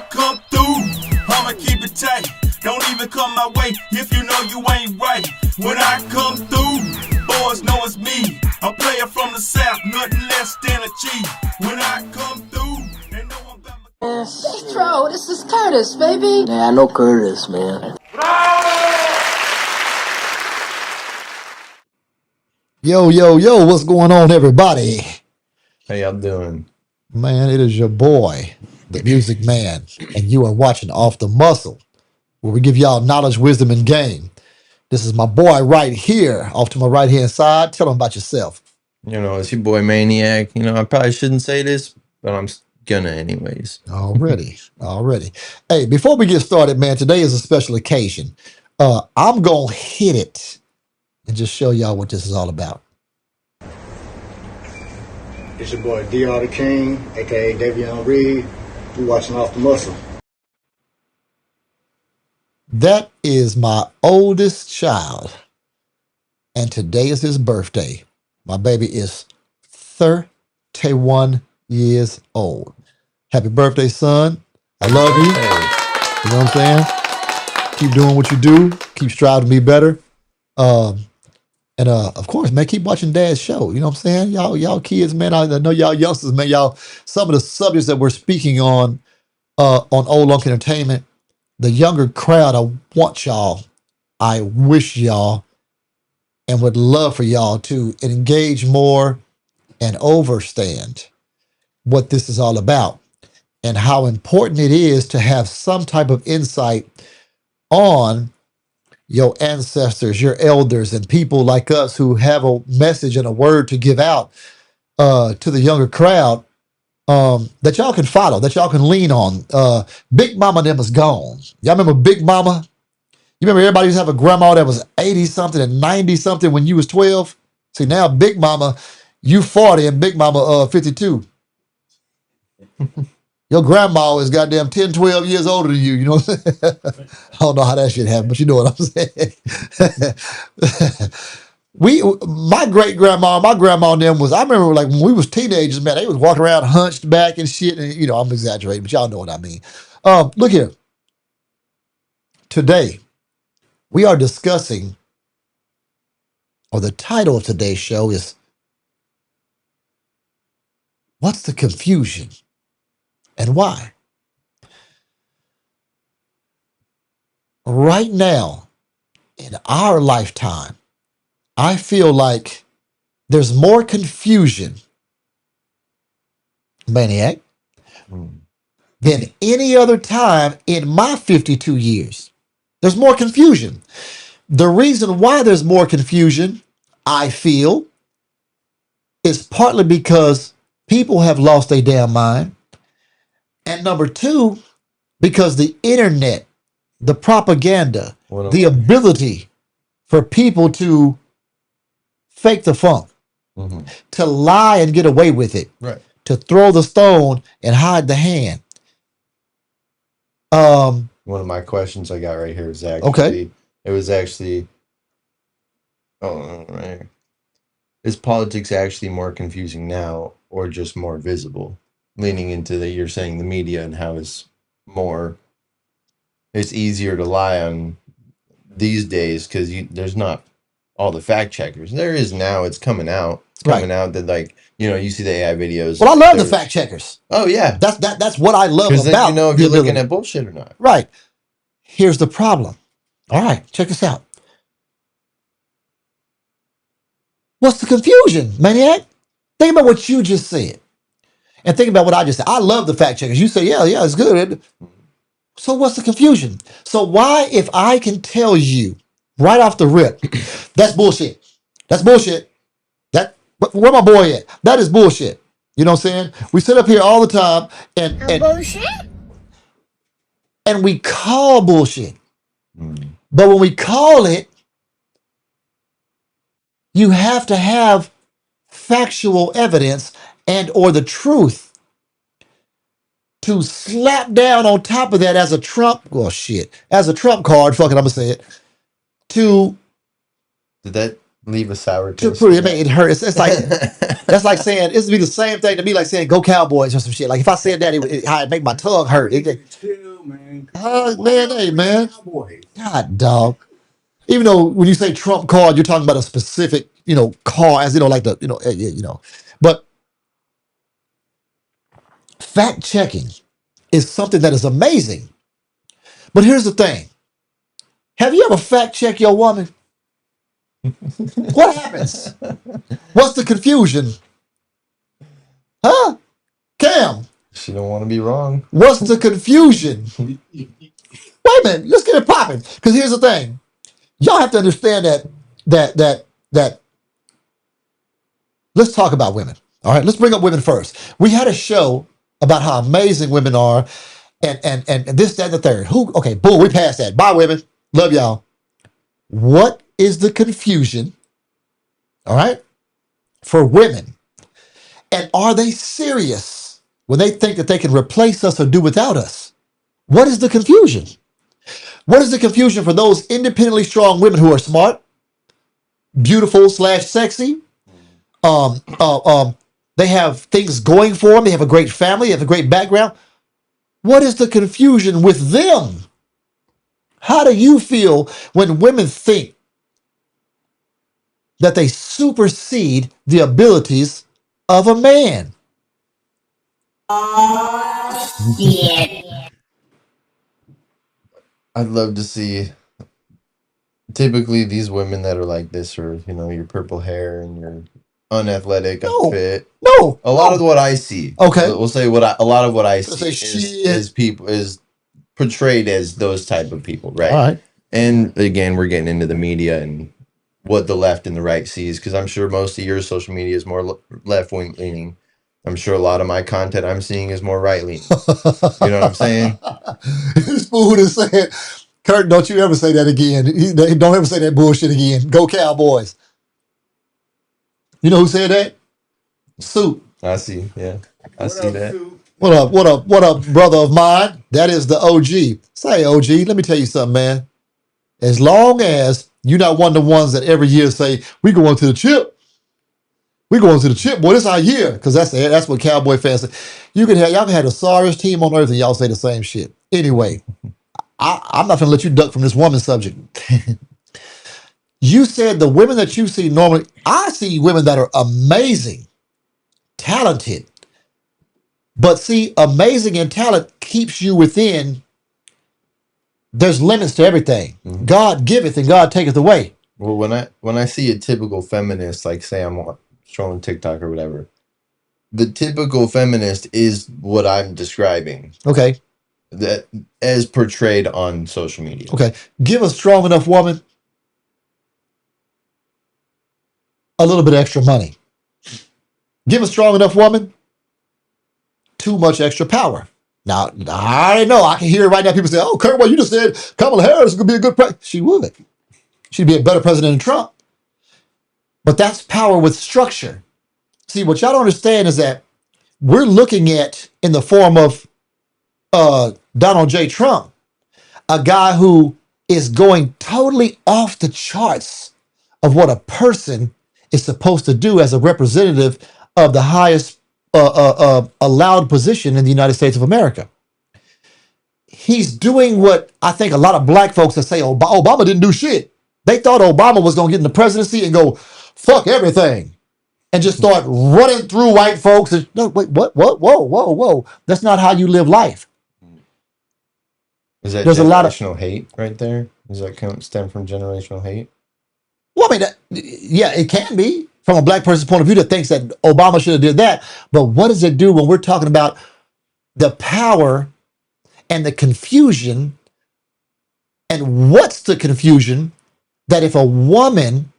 come through, I'ma keep it tight. Don't even come my way if you know you ain't right. When I come through, boys know it's me. A player from the South, nothing less than a G. When I come through, they know I'm got my... Destro, this is Curtis, baby. Yeah, I know Curtis, man. Yo, what's going on, everybody? How y'all doing? Man, it is your boy, the Music Man, and you are watching Off the Muscle, where we give y'all knowledge, wisdom, and game. This is my boy right here, off to my right-hand side. Tell him about yourself. You know, it's your boy Maniac. You know, I probably shouldn't say this, but I'm gonna anyways. Already. Hey, before we get started, man, today is a special occasion. I'm going to hit it and just show y'all what this is all about. It's your boy DR the King, aka Davion Reed. You watching Off the Muscle. That is my oldest child, and today is his birthday. My baby is 31 years old. Happy birthday, son. I love you. You know what I'm saying? Keep doing what you do. Keep striving to be better. And of course, man, keep watching Dad's show. You know what I'm saying? Y'all kids, man. I know y'all youngsters, man. Y'all, some of the subjects that we're speaking on Old Lunk Entertainment, the younger crowd, I wish y'all and would love for y'all to engage more and understand what this is all about and how important it is to have some type of insight on your ancestors, your elders, and people like us who have a message and a word to give out to the younger crowd, that y'all can follow, that y'all can lean on. Big Mama them is gone. Y'all remember Big Mama? You remember everybody used to have a grandma that was 80-something and 90-something when you was 12? See, now Big Mama, you 40 and Big Mama 52. Your grandma is goddamn 10, 12 years older than you. You know what I'm saying? I don't know how that shit happened, but you know what I'm saying. My great grandma, my grandma and them was, I remember like when we was teenagers, man, they was walking around hunched back and shit. And, you know, I'm exaggerating, but y'all know what I mean. Look here. Today, we are discussing, or the title of today's show is, What's the Confusion and Why? Right now, in our lifetime, I feel like there's more confusion, Maniac, than any other time in my 52 years. There's more confusion. The reason why there's more confusion, I feel, is partly because people have lost their damn mind. And number two, because the internet, the propaganda, the ability for people to fake the funk, to lie and get away with it, Right. to throw the stone and hide the hand. One of my questions I got right here is actually, Okay. it was actually, oh, right here. Is politics actually more confusing now or just more visible? Leaning into you're saying the media and how it's easier to lie on these days because there's not all the fact checkers. There is now. It's coming out. It's coming out that, like, you know, you see the AI videos. Well, I love the fact checkers. Oh yeah, that's what I love because about. then you know if you're looking at bullshit or not. Right. Here's the problem. All right, check this out. What's the confusion, Maniac? Think about what you just said. And think about what I just said. I love the fact checkers. You say, yeah, it's good. So what's the confusion? So why, if I can tell you right off the rip, that's bullshit. That's bullshit. Where my boy at? That is bullshit. You know what I'm saying? We sit up here all the time and Bullshit? and we call bullshit. But when we call it, you have to have factual evidence and or the truth to slap down on top of that as a trump, as a trump card, fuck it, I'm gonna say it, to Did that leave a sour to taste? prove it, it hurts. It's like, that's like saying, it would be the same thing to me like saying go Cowboys or some shit. Like if I said that, I'd make my tongue hurt. Man, hey, man. God, dog. Even though when you say Trump card, you're talking about a specific, car, as like the, But fact checking is something that is amazing. But here's the thing. Have you ever fact checked your woman? What happens? What's the confusion? Huh? Cam, She don't want to be wrong. what's the confusion? Wait a minute, let's get it popping. Because here's the thing. Y'all have to understand that let's talk about women. All right, let's bring up women first. We had a show about how amazing women are and this, that, and the third. Okay, boom, we passed that. Bye, women. Love y'all. What is the confusion, all right, for women? And are they serious when they think that they can replace us or do without us? What is the confusion? What is the confusion for those independently strong women who are smart, beautiful / sexy? They have things going for them. They have a great family. They have a great background. What is the confusion with them? How do you feel when women think that they supersede the abilities of a man? I'd love to see. Typically, these women that are like this are, your purple hair and your unathletic, No. unfit. No. A lot of what I see. Okay. We'll say a lot of what I see say is people is portrayed as those type of people, right? All right. And again, we're getting into the media and what the left and the right sees, because I'm sure most of your social media is more left wing leaning. I'm sure a lot of my content I'm seeing is more right leaning. You know what I'm saying? This fool is saying, Kurt, don't you ever say that again. Don't ever say that bullshit again. Go Cowboys. You know who said that? Soup. I see. Yeah, I see that. What up, brother of mine? That is the OG. Say, OG, let me tell you something, man. As long as you're not one of the ones that every year say, we going to the chip. We going to the chip, boy, this our year. Because that's what Cowboy fans say. Y'all can have the sorriest team on earth and y'all say the same shit. Anyway, I'm not gonna let you duck from this woman subject. You said the women that you see normally, I see women that are amazing, talented. But see, amazing and talent keeps you within. There's limits to everything. Mhm. God giveth and God taketh away. Well, when I see a typical feminist, like say I'm scrolling TikTok or whatever, the typical feminist is what I'm describing. Okay. That as portrayed on social media. Okay. Give a strong enough woman a little bit of extra money. Give a strong enough woman too much extra power. Now, I already know. I can hear it right now. People say, oh, Kurt, well, you just said Kamala Harris is going to be a good president. She would. She'd be a better president than Trump. But that's power with structure. See, what y'all don't understand is that we're looking at, in the form of Donald J. Trump, a guy who is going totally off the charts of what a person is supposed to do as a representative of the highest allowed position in the United States of America. He's doing what I think a lot of black folks that say Obama didn't do shit. They thought Obama was going to get in the presidency and go, fuck everything, and just start running through white folks. And, no, wait, what? Whoa. That's not how you live life. Is that There's a lot of generational hate right there? Does that stem from generational hate? Well, I mean, yeah, it can be from a black person's point of view that thinks that Obama should have did that. But what does it do when we're talking about the power and the confusion? And what's the confusion that if a woman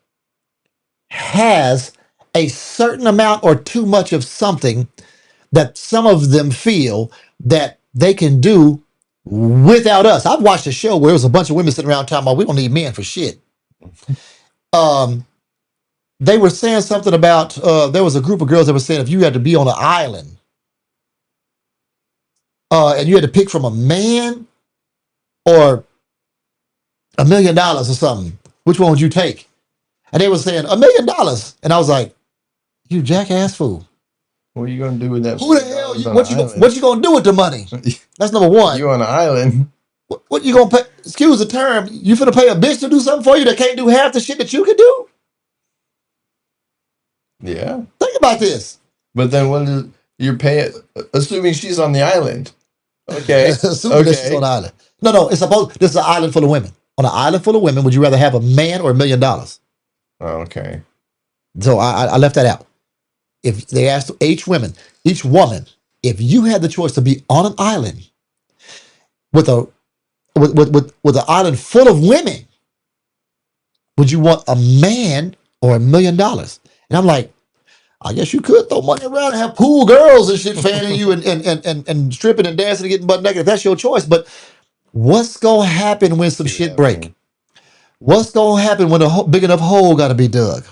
has a certain amount or too much of something, that some of them feel that they can do without us? I've watched a show where it was a bunch of women sitting around talking about we don't need men for shit. They were saying something about there was a group of girls that were saying if you had to be on an island and you had to pick from a man or $1 million or something, which one would you take? And they were saying $1 million, and I was like, you jackass fool. What are you gonna do with that? Who the hell? What you gonna do with the money? That's number one. You on an island? What you gonna pay? Excuse the term. You finna pay a bitch to do something for you that can't do half the shit that you can do? Yeah. Think about this. But then what is you're paying? Assuming she's on the island. Okay. Assuming that she's on Okay. the island. No. It's supposed. This is an island full of women. On an island full of women, would you rather have a man or $1 million? Oh, okay. So I left that out. If they asked each woman, if you had the choice to be on an island with with an island full of women, would you want a man or $1 million? And I'm like, I guess you could throw money around and have pool girls and shit fanning you and stripping and dancing and getting butt naked if that's your choice. But what's gonna happen when some See what shit break? happened. What's gonna happen when a big enough hole gotta be dug?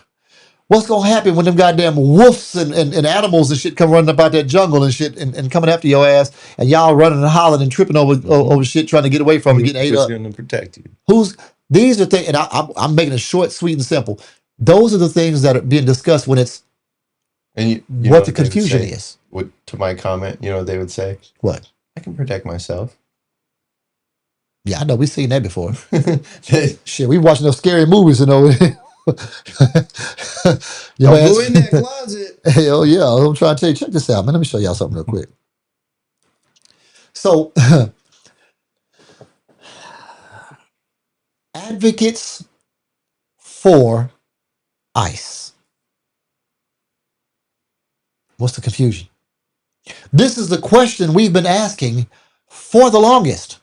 What's gonna happen when them goddamn wolves and animals and shit come running about that jungle and shit and coming after your ass and y'all running and hollering and tripping over shit trying to get away from it, getting ate Who's up? going to protect you? These are things, and I'm making it short, sweet, and simple. Those are the things that are being discussed when it's And you know what the they would confusion say? is. To my comment, you know what they would say? What? I can protect myself. Yeah, I know. We've seen that before. They- Shit, we watching those scary movies, you know. Your Don't ass- go in that closet. Hell yeah. I'm trying to tell you, check this out, man. Let me show y'all something real quick. So, advocates for ICE. What's the confusion? This is the question we've been asking for the longest.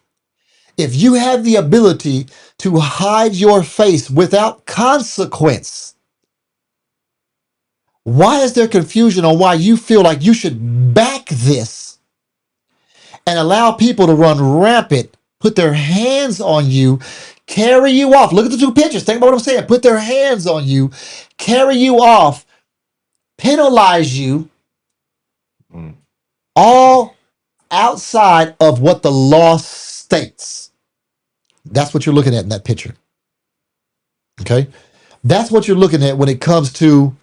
If you have the ability to hide your face without consequence, why is there confusion on why you feel like you should back this and allow people to run rampant, put their hands on you, carry you off? Look at the two pictures. Think about what I'm saying. Put their hands on you, carry you off, penalize you, Mm. all outside of what the law states. That's what you're looking at in that picture. Okay? That's what you're looking at when it comes to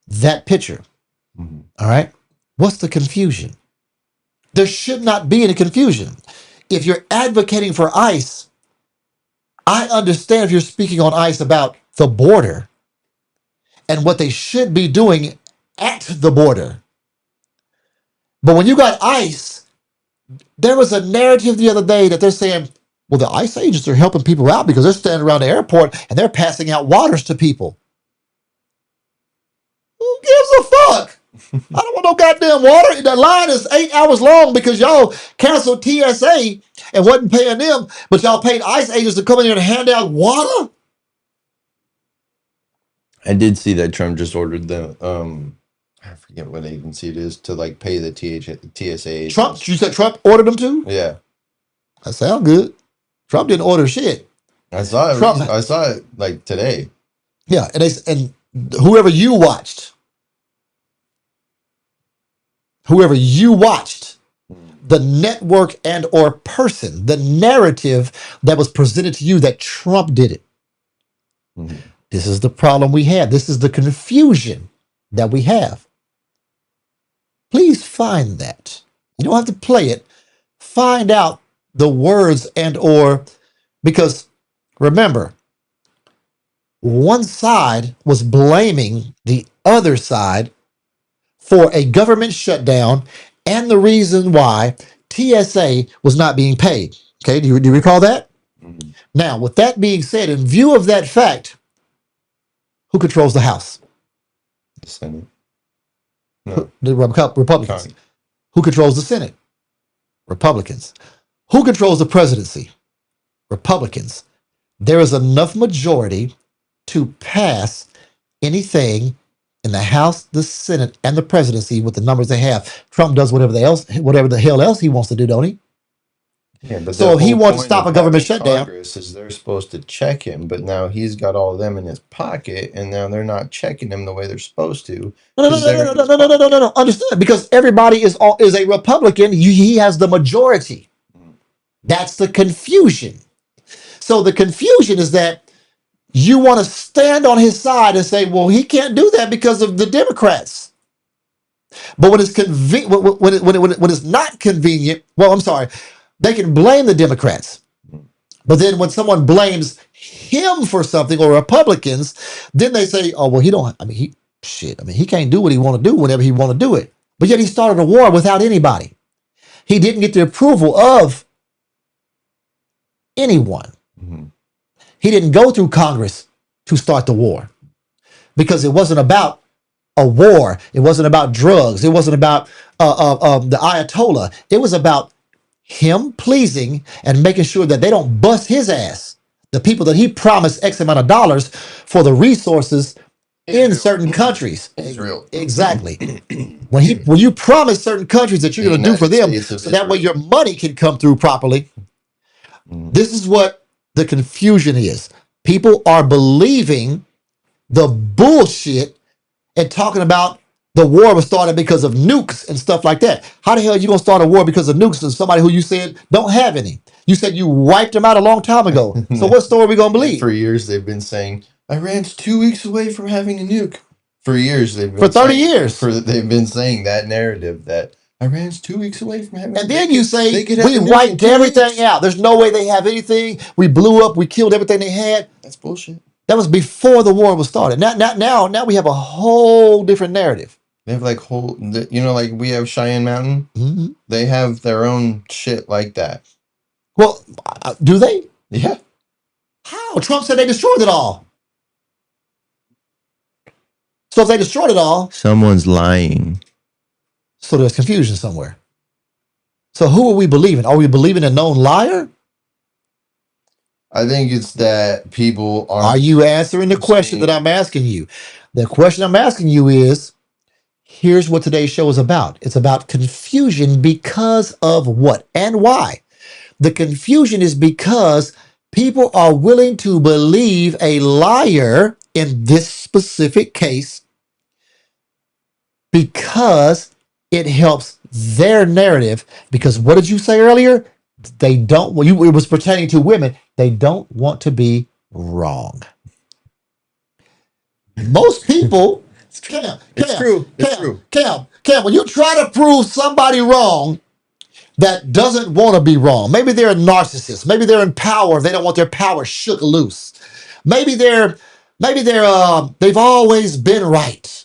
that picture. Mhm. All right? What's the confusion? There should not be any confusion. If you're advocating for ICE, I understand if you're speaking on ICE about the border and what they should be doing at the border. But when you got ICE, there was a narrative the other day that they're saying, well, the ICE agents are helping people out because they're standing around the airport and they're passing out waters to people. Who gives a fuck? I don't want no goddamn water. The line is 8 hours long because y'all canceled TSA and wasn't paying them, but y'all paid ICE agents to come in here and hand out water? I did see that Trump just ordered the I forget what agency it is to like pay the TSA agents. Trump, you said Trump ordered them to? Yeah, That sounds good. Trump didn't order shit. I saw it. Trump- I saw it like today. Yeah, and whoever you watched, the network and or person, the narrative that was presented to you that Trump did it. Mhm. This is the problem we have. This is the confusion that we have. Please find that. You don't have to play it. Find out the words and or, because remember, one side was blaming the other side for a government shutdown and the reason why TSA was not being paid. Okay, do you recall that? Mhm. Now, with that being said, in view of that fact, who controls the House? The Senate. No, The Republicans. Con- Who controls the Senate? Republicans. Who controls the presidency? Republicans. There is enough majority to pass anything in the House, the Senate, and the presidency with the numbers they have. Trump does whatever the hell else he wants to do, don't he? yeah, but So the if he whole wants to point stop of a government having shutdown- Congress is they're supposed to check him, but now he's got all of them in his pocket, and now they're not checking him the way they're supposed to. No. Understand? Because everybody is a Republican. He has the majority. That's the confusion. So the confusion is that you want to stand on his side and say, well, he can't do that because of the Democrats. But when it's when it's not convenient, well, I'm sorry, They can blame the Democrats. But then when someone blames him for something or Republicans, then they say, oh, well, he can't do what he want to do whenever he want to do it. But yet he started a war without anybody. He didn't get the approval of anyone. Mhm. He didn't go through Congress to start the war because it wasn't about a war. It wasn't about drugs. It wasn't about the Ayatollah. It was about him pleasing and making sure that they don't bust his ass. The people that he promised X amount of dollars for the resources in certain countries. Israel. Exactly. When you promise certain countries that you're The going to do for United them, States of so that way Israel. your money can come through properly. Mhm. This is what the confusion is. People are believing the bullshit and talking about the war was started because of nukes and stuff like that. How the hell are you going to start a war because of nukes and somebody who you said don't have any? You said you wiped them out a long time ago. So what story are we going to believe? For years, they've been saying Iran's 2 weeks away from having a nuke. For years, they've been For 30 saying, years. they've been saying that narrative that Iran's 2 weeks away from having. And then you say, they could have we a nuke in wiped 2 everything weeks. out. There's no way they have anything. We blew up. We killed everything they had. That's bullshit. That was before the war was started. Now we have a whole different narrative. They have like like we have Cheyenne Mountain. Mhm. They have their own shit like that. Well, do they? Yeah. How? Trump said they destroyed it all. So if they destroyed it all, Someone's lying. so there's confusion somewhere. So who are we believing? Are we believing a known liar? I think it's that people Are you answering the question that I'm asking you? The question I'm asking you is, here's what today's show is about. It's about confusion because of what and why. The confusion is because people are willing to believe a liar in this specific case because it helps their narrative. Because what did you say earlier? They don't, it was pertaining to women, they don't want to be wrong. Most people, Cam, when you try to prove somebody wrong that doesn't want to be wrong, maybe they're a narcissist, maybe they're in power, they don't want their power shook loose. Maybe they've always been right.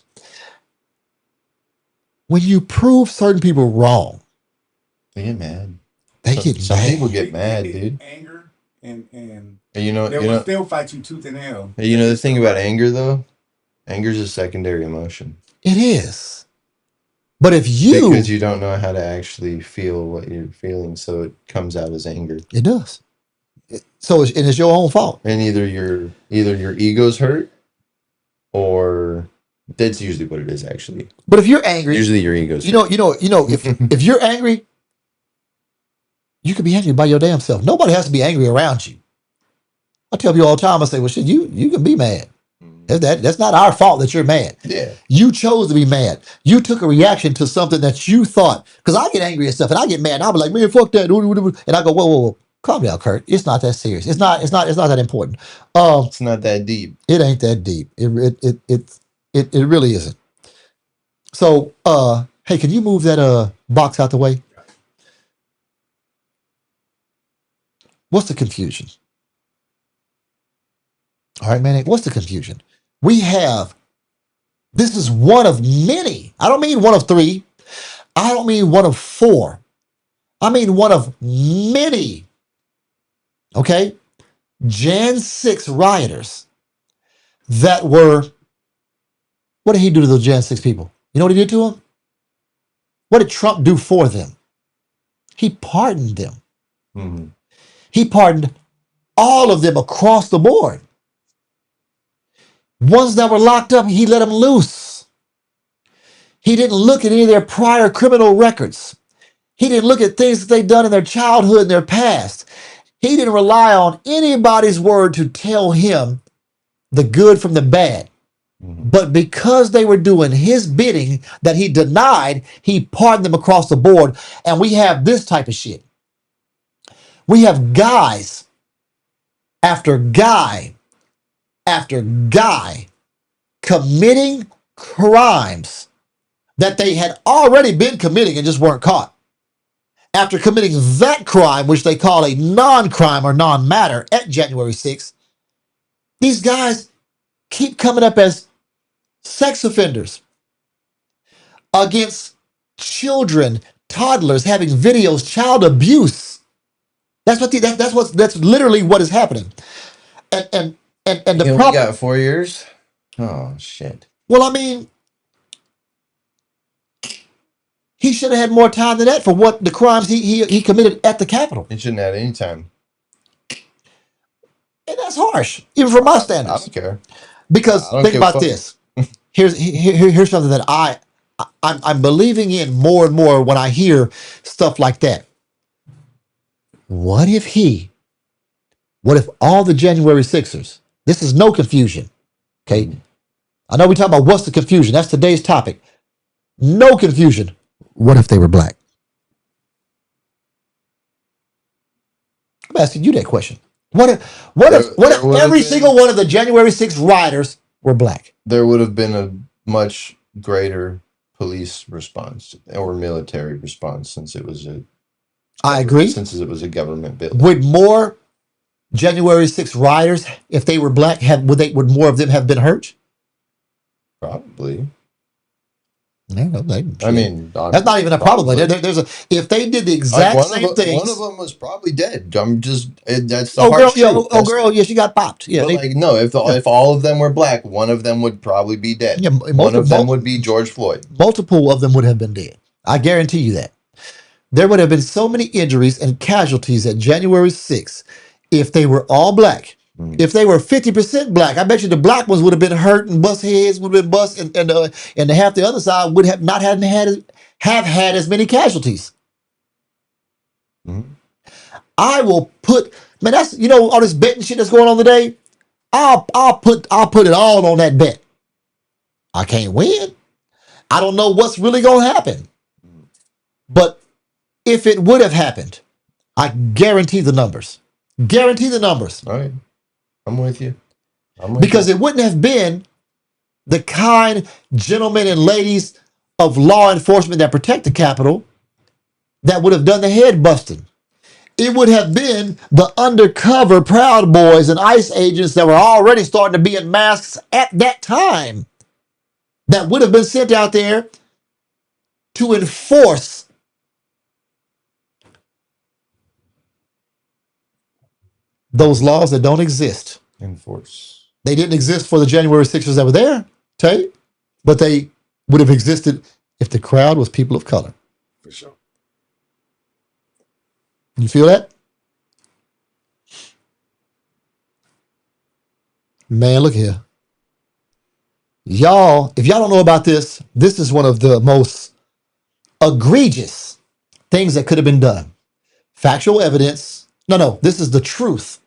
When you prove certain people wrong, They get mad. they get Some mad. people get mad, dude. Anger and And you they will know, still fight you tooth and nail. the thing about anger though, anger is a secondary emotion It is. But if you, because you don't know how to actually feel what you're feeling, so it comes out as anger. it does. So it's your own fault. And either your ego's hurt, or that's usually what it is. Actually, But if you're angry, usually your ego's you know, if you're angry, you can be angry by your damn self. Nobody has to be angry around you. I tell people all the time, I say, well, shit, you can be mad. That's not our fault that you're mad. Yeah. You chose to be mad. You took a reaction to something that you thought, because I get angry at stuff and I get mad. And I'll be like, man, fuck that. And I go, whoa, calm down, Kurt. It's not that serious. It's not that important. It's not that deep. It ain't that deep. It really isn't. So, hey, can you move that box out the way? What's the confusion? All right, man. What's the confusion? This is one of many. I don't mean one of three. I don't mean one of four. I mean one of many. Okay? Jan 6 rioters that were, what did he do to those Jan 6 people? You know what he did to them? What did Trump do for them? He pardoned them. Mm-hmm. He pardoned all of them across the board. Ones that were locked up, he let them loose. He didn't look at any of their prior criminal records. He didn't look at things that they'd done in their childhood and their past. He didn't rely on anybody's word to tell him the good from the bad. Mm-hmm. But because they were doing his bidding that he denied, he pardoned them across the board. And we have this type of shit. We have guys after guy after guy committing crimes that they had already been committing and just weren't caught. after committing that crime, which they call a non-crime or non-matter at January 6th, these guys keep coming up as sex offenders against children, toddlers, having videos, child abuse. That's literally what is happening. And the We problem. got 4 years. Oh shit. Well, I mean, he should have had more time than that for what the crimes he committed at the Capitol. It shouldn't have any time. And that's harsh, even for my I standards. don't care. Because I don't think give a about fuck. this. Here's something that I'm believing in more and more when I hear stuff like that. What if all the January 6ers, this is no confusion, okay? I know we talk about what's the confusion. That's today's topic. No confusion. What if they were black? I'm asking you that question. What if There would've every been- single one of the January 6th rioters were black? There would have been a much greater police response or military response since it was I agree. since it was a government building. Would more January 6th rioters, if they were black, would more of them have been hurt? Probably. No, I mean, that's not even a problem. There's if they did the exact same things. One of them was probably dead. That's the Oh harsh girl, truth. girl, yeah, she got popped. Yeah, But no, if all of them were black, one of them would probably be dead. Yeah, one of them would be George Floyd. Multiple of them would have been dead. I guarantee you that. There would have been so many injuries and casualties at January 6th if they were all black. If they were 50% black, I bet you the black ones would have been hurt and bust heads would have been bust, and the half the other side would have not had as many casualties. Mm-hmm. I will put, man, that's all this betting shit that's going on today. I'll put it all on that bet. I can't win. I don't know what's really gonna happen. But if it would have happened, I guarantee the numbers. Guarantee the numbers. All right. I'm with you. Because it wouldn't have been the kind gentlemen and ladies of law enforcement that protect the Capitol that would have done the head busting. It would have been the undercover Proud Boys and ICE agents that were already starting to be in masks at that time that would have been sent out there to enforce those laws that don't exist. Enforce. They didn't exist for the January 6ers that were there, tell you, but they would have existed if the crowd was people of color. For sure. You feel that? Man, look here. Y'all, if y'all don't know about this, this is one of the most egregious things that could have been done. Factual evidence. No, this is the truth.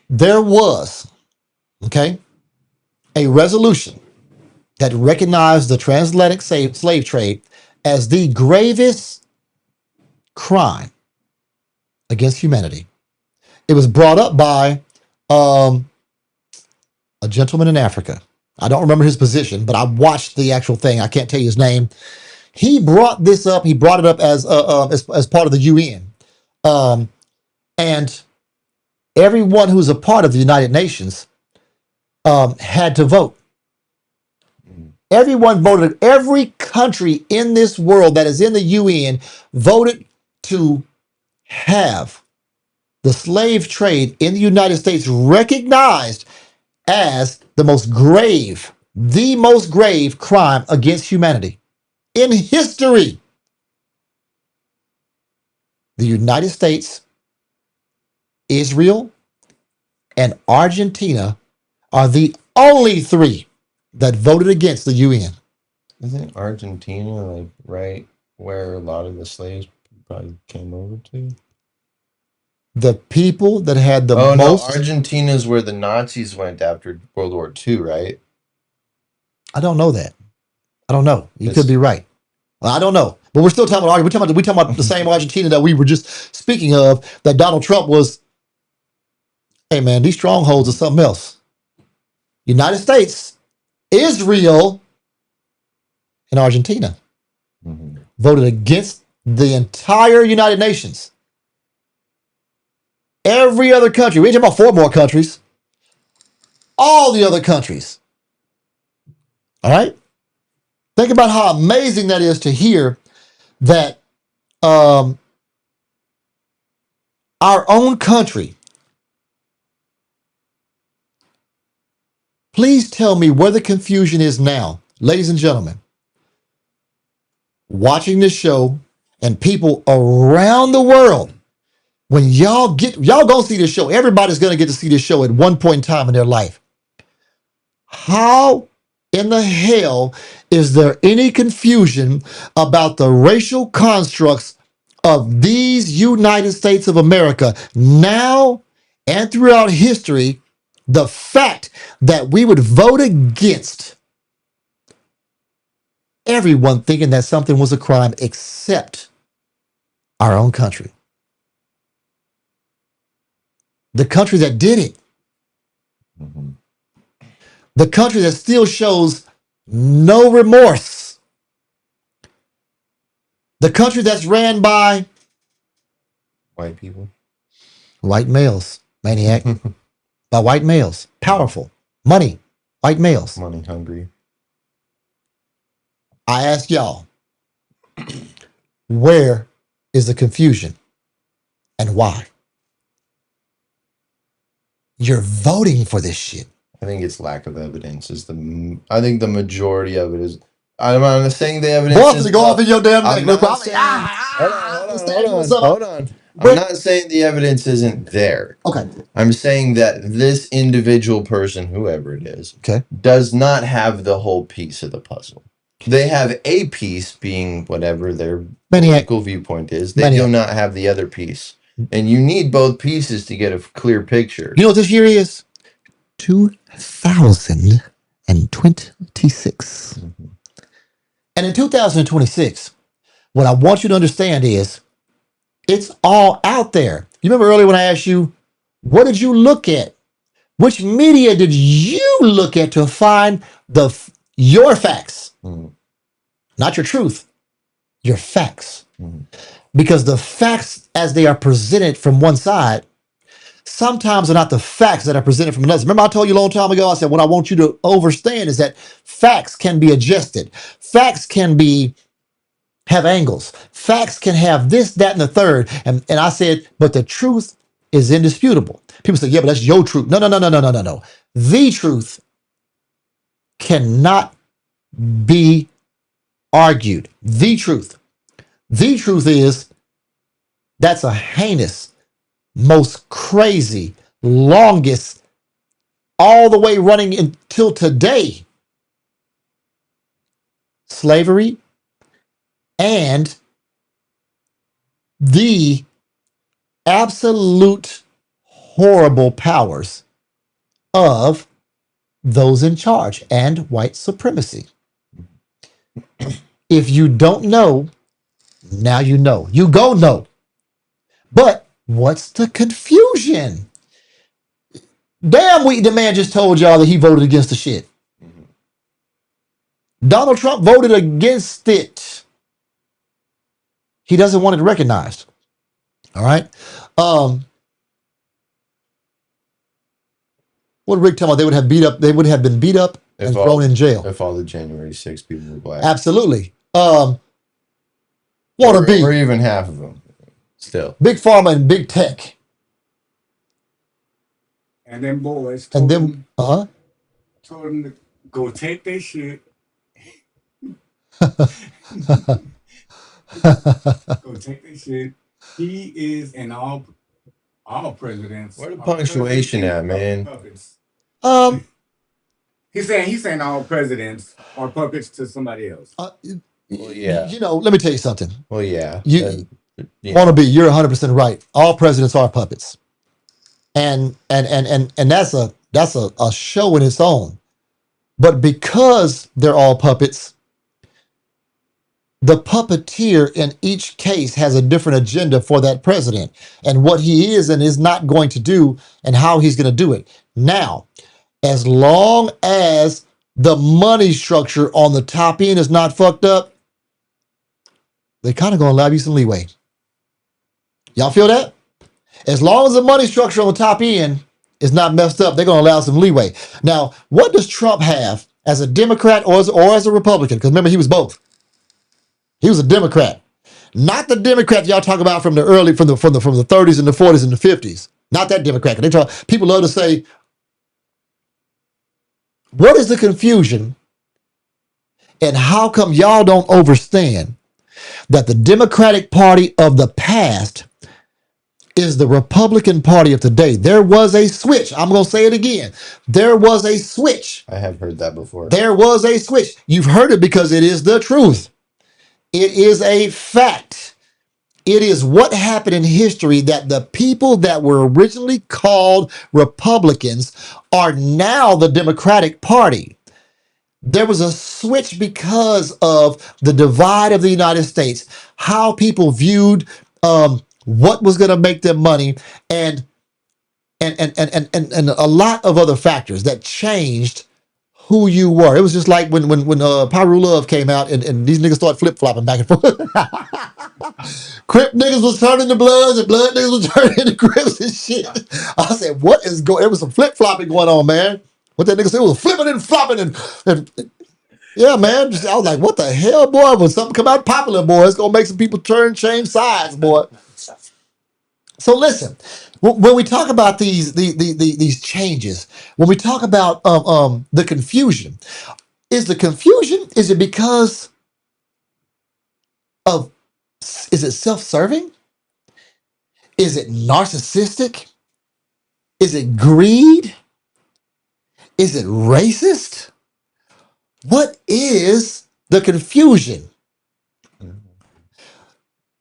There was, a resolution that recognized the transatlantic slave trade as the gravest crime against humanity. It was brought up by a gentleman in Africa. I don't remember his position, but I watched the actual thing. I can't tell you his name. He brought this up. He brought it up as part of the UN, and everyone who's a part of the United Nations had to vote. Everyone voted. Every country in this world that is in the UN voted to have the slave trade in the United States recognized as the most grave crime against humanity in history. The United States, Israel, and Argentina are the only three that voted against the UN. Isn't Argentina right where a lot of the slaves probably came over to? The people that had the most... most... no, Argentina's where the Nazis went after World War II, right? I don't know that. I don't know. You could be right. Well, I don't know. But we're still talking about Argentina. We're talking about the same Argentina that we were just speaking of, that Donald Trump was, hey man, these strongholds are something else. United States, Israel, and Argentina voted against The entire United Nations. Every other country. We ain't talking about 4 more countries. All the other countries. All right? Think about how amazing that is to hear that our own country. Please tell me where the confusion is now, ladies and gentlemen, watching this show and people around the world. When y'all gonna see this show, everybody's gonna get to see this show at one point in time in their life. How in the hell is there any confusion about the racial constructs of these United States of America now and throughout history? The fact that we would vote against everyone thinking that something was a crime except our own country. The country that did it. Mhm. The country that still shows no remorse. The country that's ran by White people. white males, maniac. By white males, powerful, money, white males. Money hungry. I ask y'all, where is the confusion and why? You're voting for this shit. I think it's lack of evidence I think the majority of it is. I'm not saying the evidence Boy, is to go off in your damn neck. I'm Look, not I'm saying, what's up? hold on. But- I'm not saying the evidence isn't there. Okay. I'm saying that this individual person, whoever it is, Okay. does not have the whole piece of the puzzle. They have a piece being whatever their Maniac. political viewpoint is. They Maniac. do not have the other piece. And you need both pieces to get a clear picture. You know what this year is? 2026. Mhm. And in 2026, what I want you to understand is it's all out there. You remember earlier when I asked you, what did you look at? Which media did you look at to find your facts? Mhm. Not your truth, your facts. Mhm. Because the facts as they are presented from one side sometimes are not the facts that are presented from another. Remember I told you a long time ago, I said, what I want you to understand is that facts can be adjusted. Facts can have angles. Facts can have this, that, and the third. And I said, but the truth is indisputable. People say, yeah, but that's your truth. No. The truth cannot be argued. The truth. The truth is that's a heinous, most crazy, longest, all the way running until today, slavery and the absolute horrible powers of those in charge and white supremacy. If you don't know, now you know. You go know. But what's the confusion? Damn, the man just told y'all that he voted against the shit. Donald Trump voted against it. He doesn't want it recognized. All right. What did Rick tell me? They would have been beat up and thrown in jail. If all the January 6 people were black. Absolutely. Water B. Or even half of them. Still. Big Pharma and Big Tech. And them boys And told, then, told them to go take their shit. Go take their shit. He is in all presidents. Where the punctuation at, man? Puppets. He's He's saying all presidents are puppets to somebody else. Well, yeah. You know, let me tell you something. Well, yeah. You Yeah. want to be, you're 100% right. All presidents are puppets. And that's a show in its own. But because they're all puppets, the puppeteer in each case has a different agenda for that president and what he is and is not going to do and how he's going to do it. Now, as long as the money structure on the top end is not fucked up, they're kind of going to allow you some leeway. Y'all feel that? As long as the money structure on the top end is not messed up, they're going to allow some leeway. Now, what does Trump have as a Democrat or as a Republican? Because remember, he was both. He was a Democrat, not the Democrat y'all talk about from the 30s and the 40s and the 50s. Not that Democrat. People love to say, what is the confusion, and how come y'all don't understand that the Democratic Party of the past is the Republican Party of today? There was a switch. I'm going to say it again. There was a switch. I have heard that before. There was a switch. You've heard it because it is the truth. It is a fact. It is what happened in history that the people that were originally called Republicans are now the Democratic Party. There was a switch because of the divide of the United States, how people viewed what was going to make them money, and a lot of other factors that changed who you were. It was just like when Pyru Love came out and these niggas started flip-flopping back and forth. Crip niggas was turning to Bloods and Blood niggas was turning into Crips and shit. I said, what is going? There was some flip-flopping going on, man. What that nigga said was flipping and flopping and yeah, man. I was like, what the hell, boy? When something come out popular, boy, it's gonna make some people change sides, boy. So listen, when we talk about these changes, when we talk about the confusion, is it because of, is it self-serving? Is it narcissistic? Is it greed? Is it racist? What is the confusion?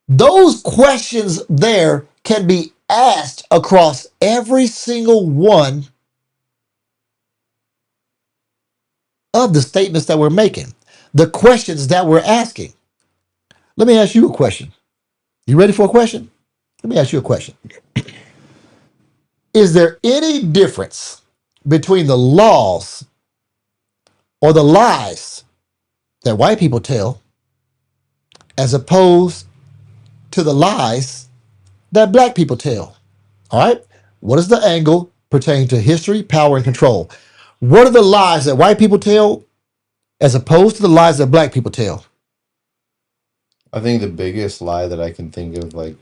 Those questions there can be asked across every single one of the statements that we're making, the questions that we're asking. Let me ask you a question. You ready for a question? Let me ask you a question. Is there any difference between the laws or the lies that white people tell as opposed to the lies that black people tell? All right. What is the angle pertaining to history, power, and control? What are the lies that white people tell as opposed to the lies that black people tell? I think the biggest lie that I can think of, like,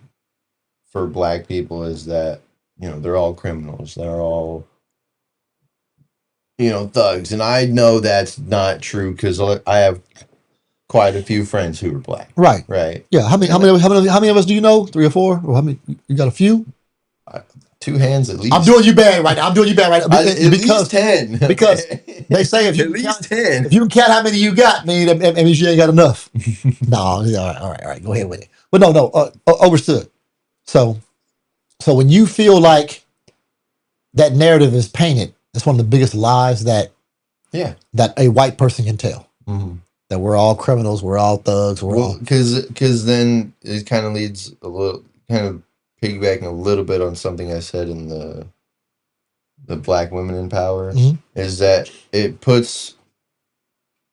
for black people is that, they're all criminals. They're all, thugs. And I know that's not true because I have quite a few friends who are black. Right. Right. Yeah. How many of us do you know? 3 or 4? Or how many? You got a few? 2 hands at least. I'm doing you bad right now. At least 10. Because they say if you at can least count, 10. if you can count how many you got, that means you ain't got enough. No, all right. Go ahead with it. But no, understood. So when you feel like that narrative is painted, that's one of the biggest lies that a white person can tell. Mm-hmm. That we're all criminals, we're all thugs, because then it kind of leads a little, kind of piggybacking a little bit on something I said in the Black Women in Power, is that it puts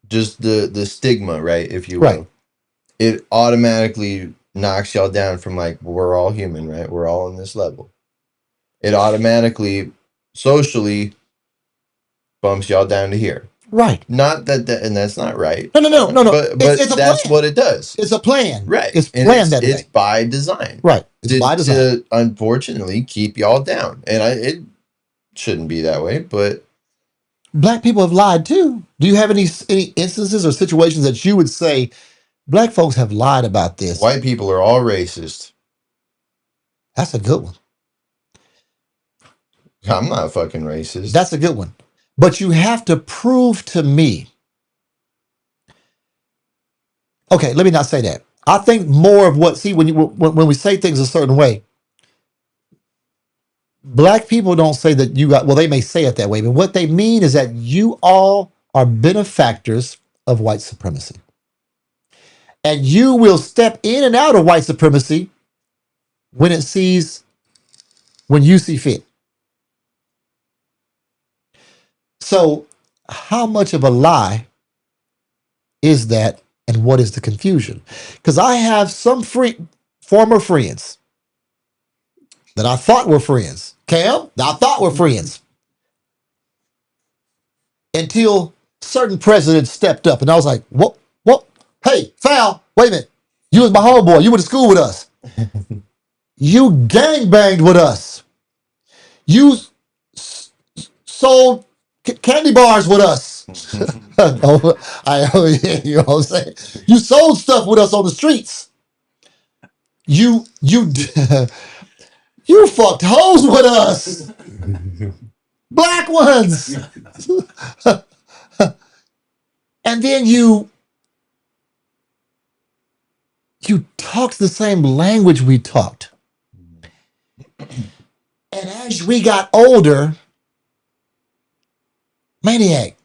just the stigma, right, if you will. Right. It automatically knocks y'all down from, like, we're all human, right? We're all on this level. It automatically, socially, bumps y'all down to here. Right. Not that, and that's not right. No. But that's what it does. It's a plan. Right. It's planned that way. It's by design. Right. It's by design. To unfortunately keep y'all down. And it shouldn't be that way, but black people have lied too. Do you have any instances or situations that you would say black folks have lied about this? White people are all racist. That's a good one. I'm not fucking racist. That's a good one. But you have to prove to me. Okay, let me not say that. I think more of when we say things a certain way, black people don't say that they may say it that way, but what they mean is that you all are benefactors of white supremacy. And you will step in and out of white supremacy when you see fit. So how much of a lie is that and what is the confusion? Because I have some former friends that I thought were friends. Cam, that I thought were friends. Until certain presidents stepped up and I was like, what? Hey, Fal, wait a minute. You was my homeboy. You went to school with us. You gangbanged with us. You sold candy bars with us. You know what I'm saying? You sold stuff with us on the streets. You you fucked hoes with us. Black ones. And then you talked the same language we talked. And as we got older, Maniac,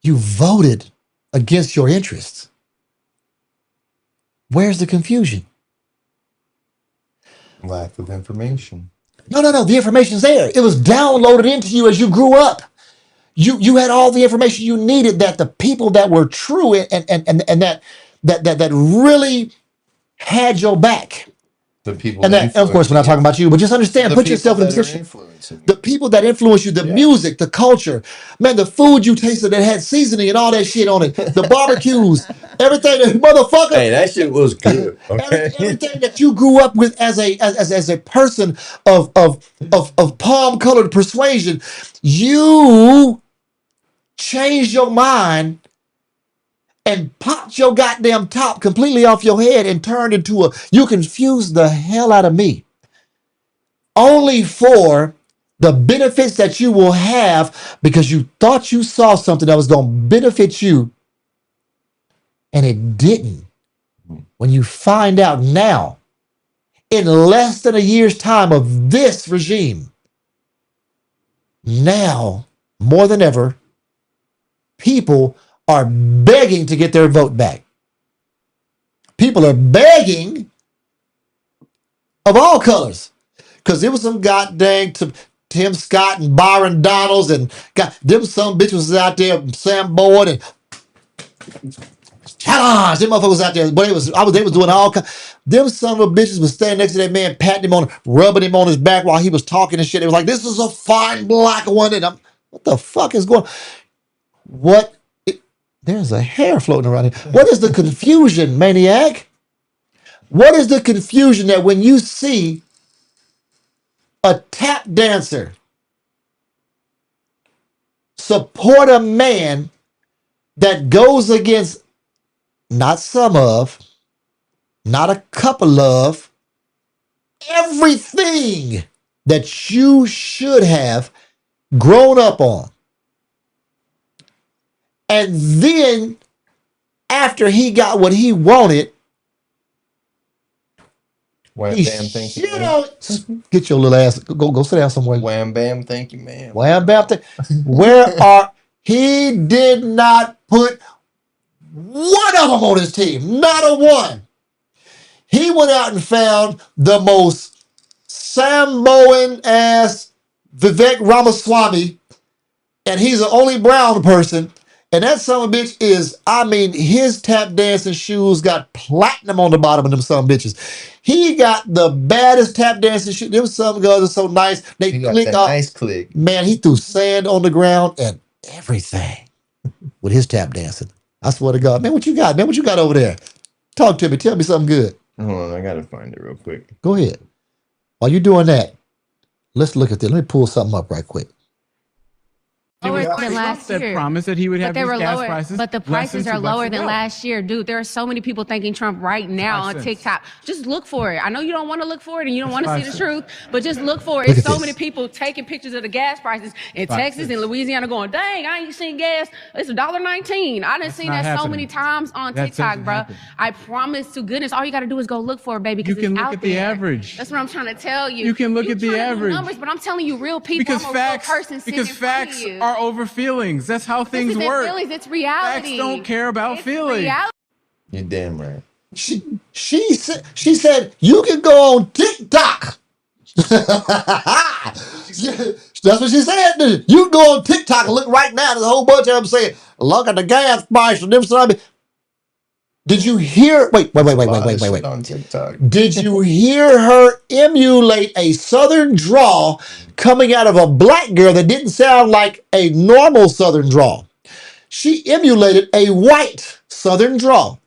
you voted against your interests. Where's the confusion? Lack of information. No. The information's there. It was downloaded into you as you grew up. You had all the information you needed, that the people that were true and that really had your back. The people And that, of course, we're not talking about you, but just understand, put yourself in a position. The people that influence you, the music, the culture, man, the food you tasted that had seasoning and all that shit on it, the barbecues, everything, motherfucker. Hey, that shit was good. Okay. Everything that you grew up with as a person of palm colored persuasion, you changed your mind and popped your goddamn top completely off your head and turned into you confused the hell out of me. Only for the benefits that you will have because you thought you saw something that was going to benefit you and it didn't. When you find out now, in less than a year's time of this regime, now more than ever, people are begging to get their vote back. People are begging of all colors. Because there was some goddamn Tim Scott and Byron Donalds and them some bitches was out there, Sam Boyd and challenge. Them motherfuckers was out there. But they was doing all kinds. Them son of a bitches was standing next to that man, patting him on, rubbing him on his back while he was talking and shit. They was like, this is a fine black one. And what the fuck is going on? There's a hair floating around here. What is the confusion, Maniac? What is the confusion that when you see a tap dancer support a man that goes against not some of, not a couple of, everything that you should have grown up on? And then after he got what he wanted, Wham bam, thank you. Get your little ass. Go sit down somewhere. Wham bam, thank you, ma'am. Wham bam. He did not put one of them on his team. Not a one. He went out and found the most Samoan ass Vivek Ramaswamy, and he's the only brown person. And that son of a bitch is, his tap dancing shoes got platinum on the bottom of them son of bitches. He got the baddest tap dancing shoes. Them some girls are so nice. They click off. Nice click. Man, he threw sand on the ground and everything with his tap dancing. I swear to God. Man, what you got? Man, what you got over there? Talk to me. Tell me something good. Hold on, I gotta find it real quick. Go ahead. While you're doing that, let's look at this. Let me pull something up right quick. Lower than last year. Promise that he would have But they his were gas lower. prices. But the less than prices are $2 lower a than gallon. last year, dude. There are so many people thanking Trump right now 5 on cents. TikTok. Just look for it. I know you don't want to look for it and you don't want to 5 see the cents. truth, but just look for it. Look It's at so this. many people taking pictures of the gas prices in 5 Texas cents. and Louisiana, going, "Dang, I ain't seen gas. It's $1.19." I done seen not that so happening. many times on That TikTok, doesn't bro. happen. I promise to goodness, all you got to do is go look for it, baby. You Because can it's look out at the there. average. That's what I'm trying to tell you. You can look You at the trying to do average. numbers, but I'm telling you, real people. Because I'm a real facts, person sitting because in front of facts you. are over feelings. That's how This things isn't work. feelings, it's reality. Facts don't care about It's feelings. reality. You're damn right. She said you can go on TikTok. That's what she said. You can go on TikTok and look right now. There's a whole bunch of them saying, look at the gas price and them stuff. Did you hear? Wait. On TikTok. Did you hear her emulate a Southern drawl coming out of a black girl that didn't sound like a normal Southern drawl? She emulated a white Southern drawl.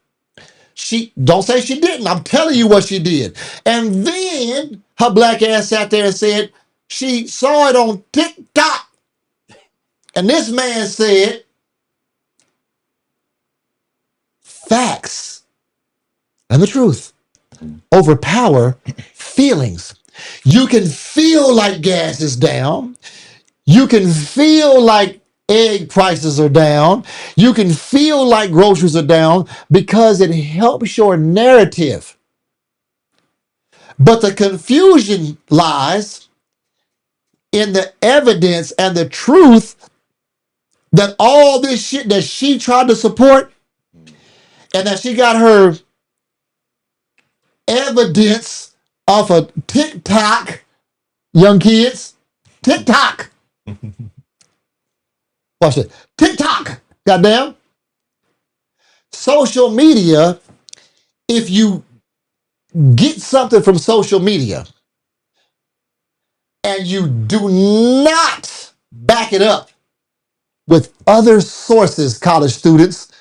She don't say she didn't. I'm telling you what she did. And then her black ass sat there and said she saw it on TikTok. And this man said, facts and the truth overpower feelings. You can feel like gas is down. You can feel like egg prices are down. You can feel like groceries are down because it helps your narrative. But the confusion lies in the evidence and the truth that all this shit that she tried to support and that she got her evidence off of TikTok, young kids, TikTok. Watch it. TikTok, goddamn. Social media, if you get something from social media and you do not back it up with other sources, college students,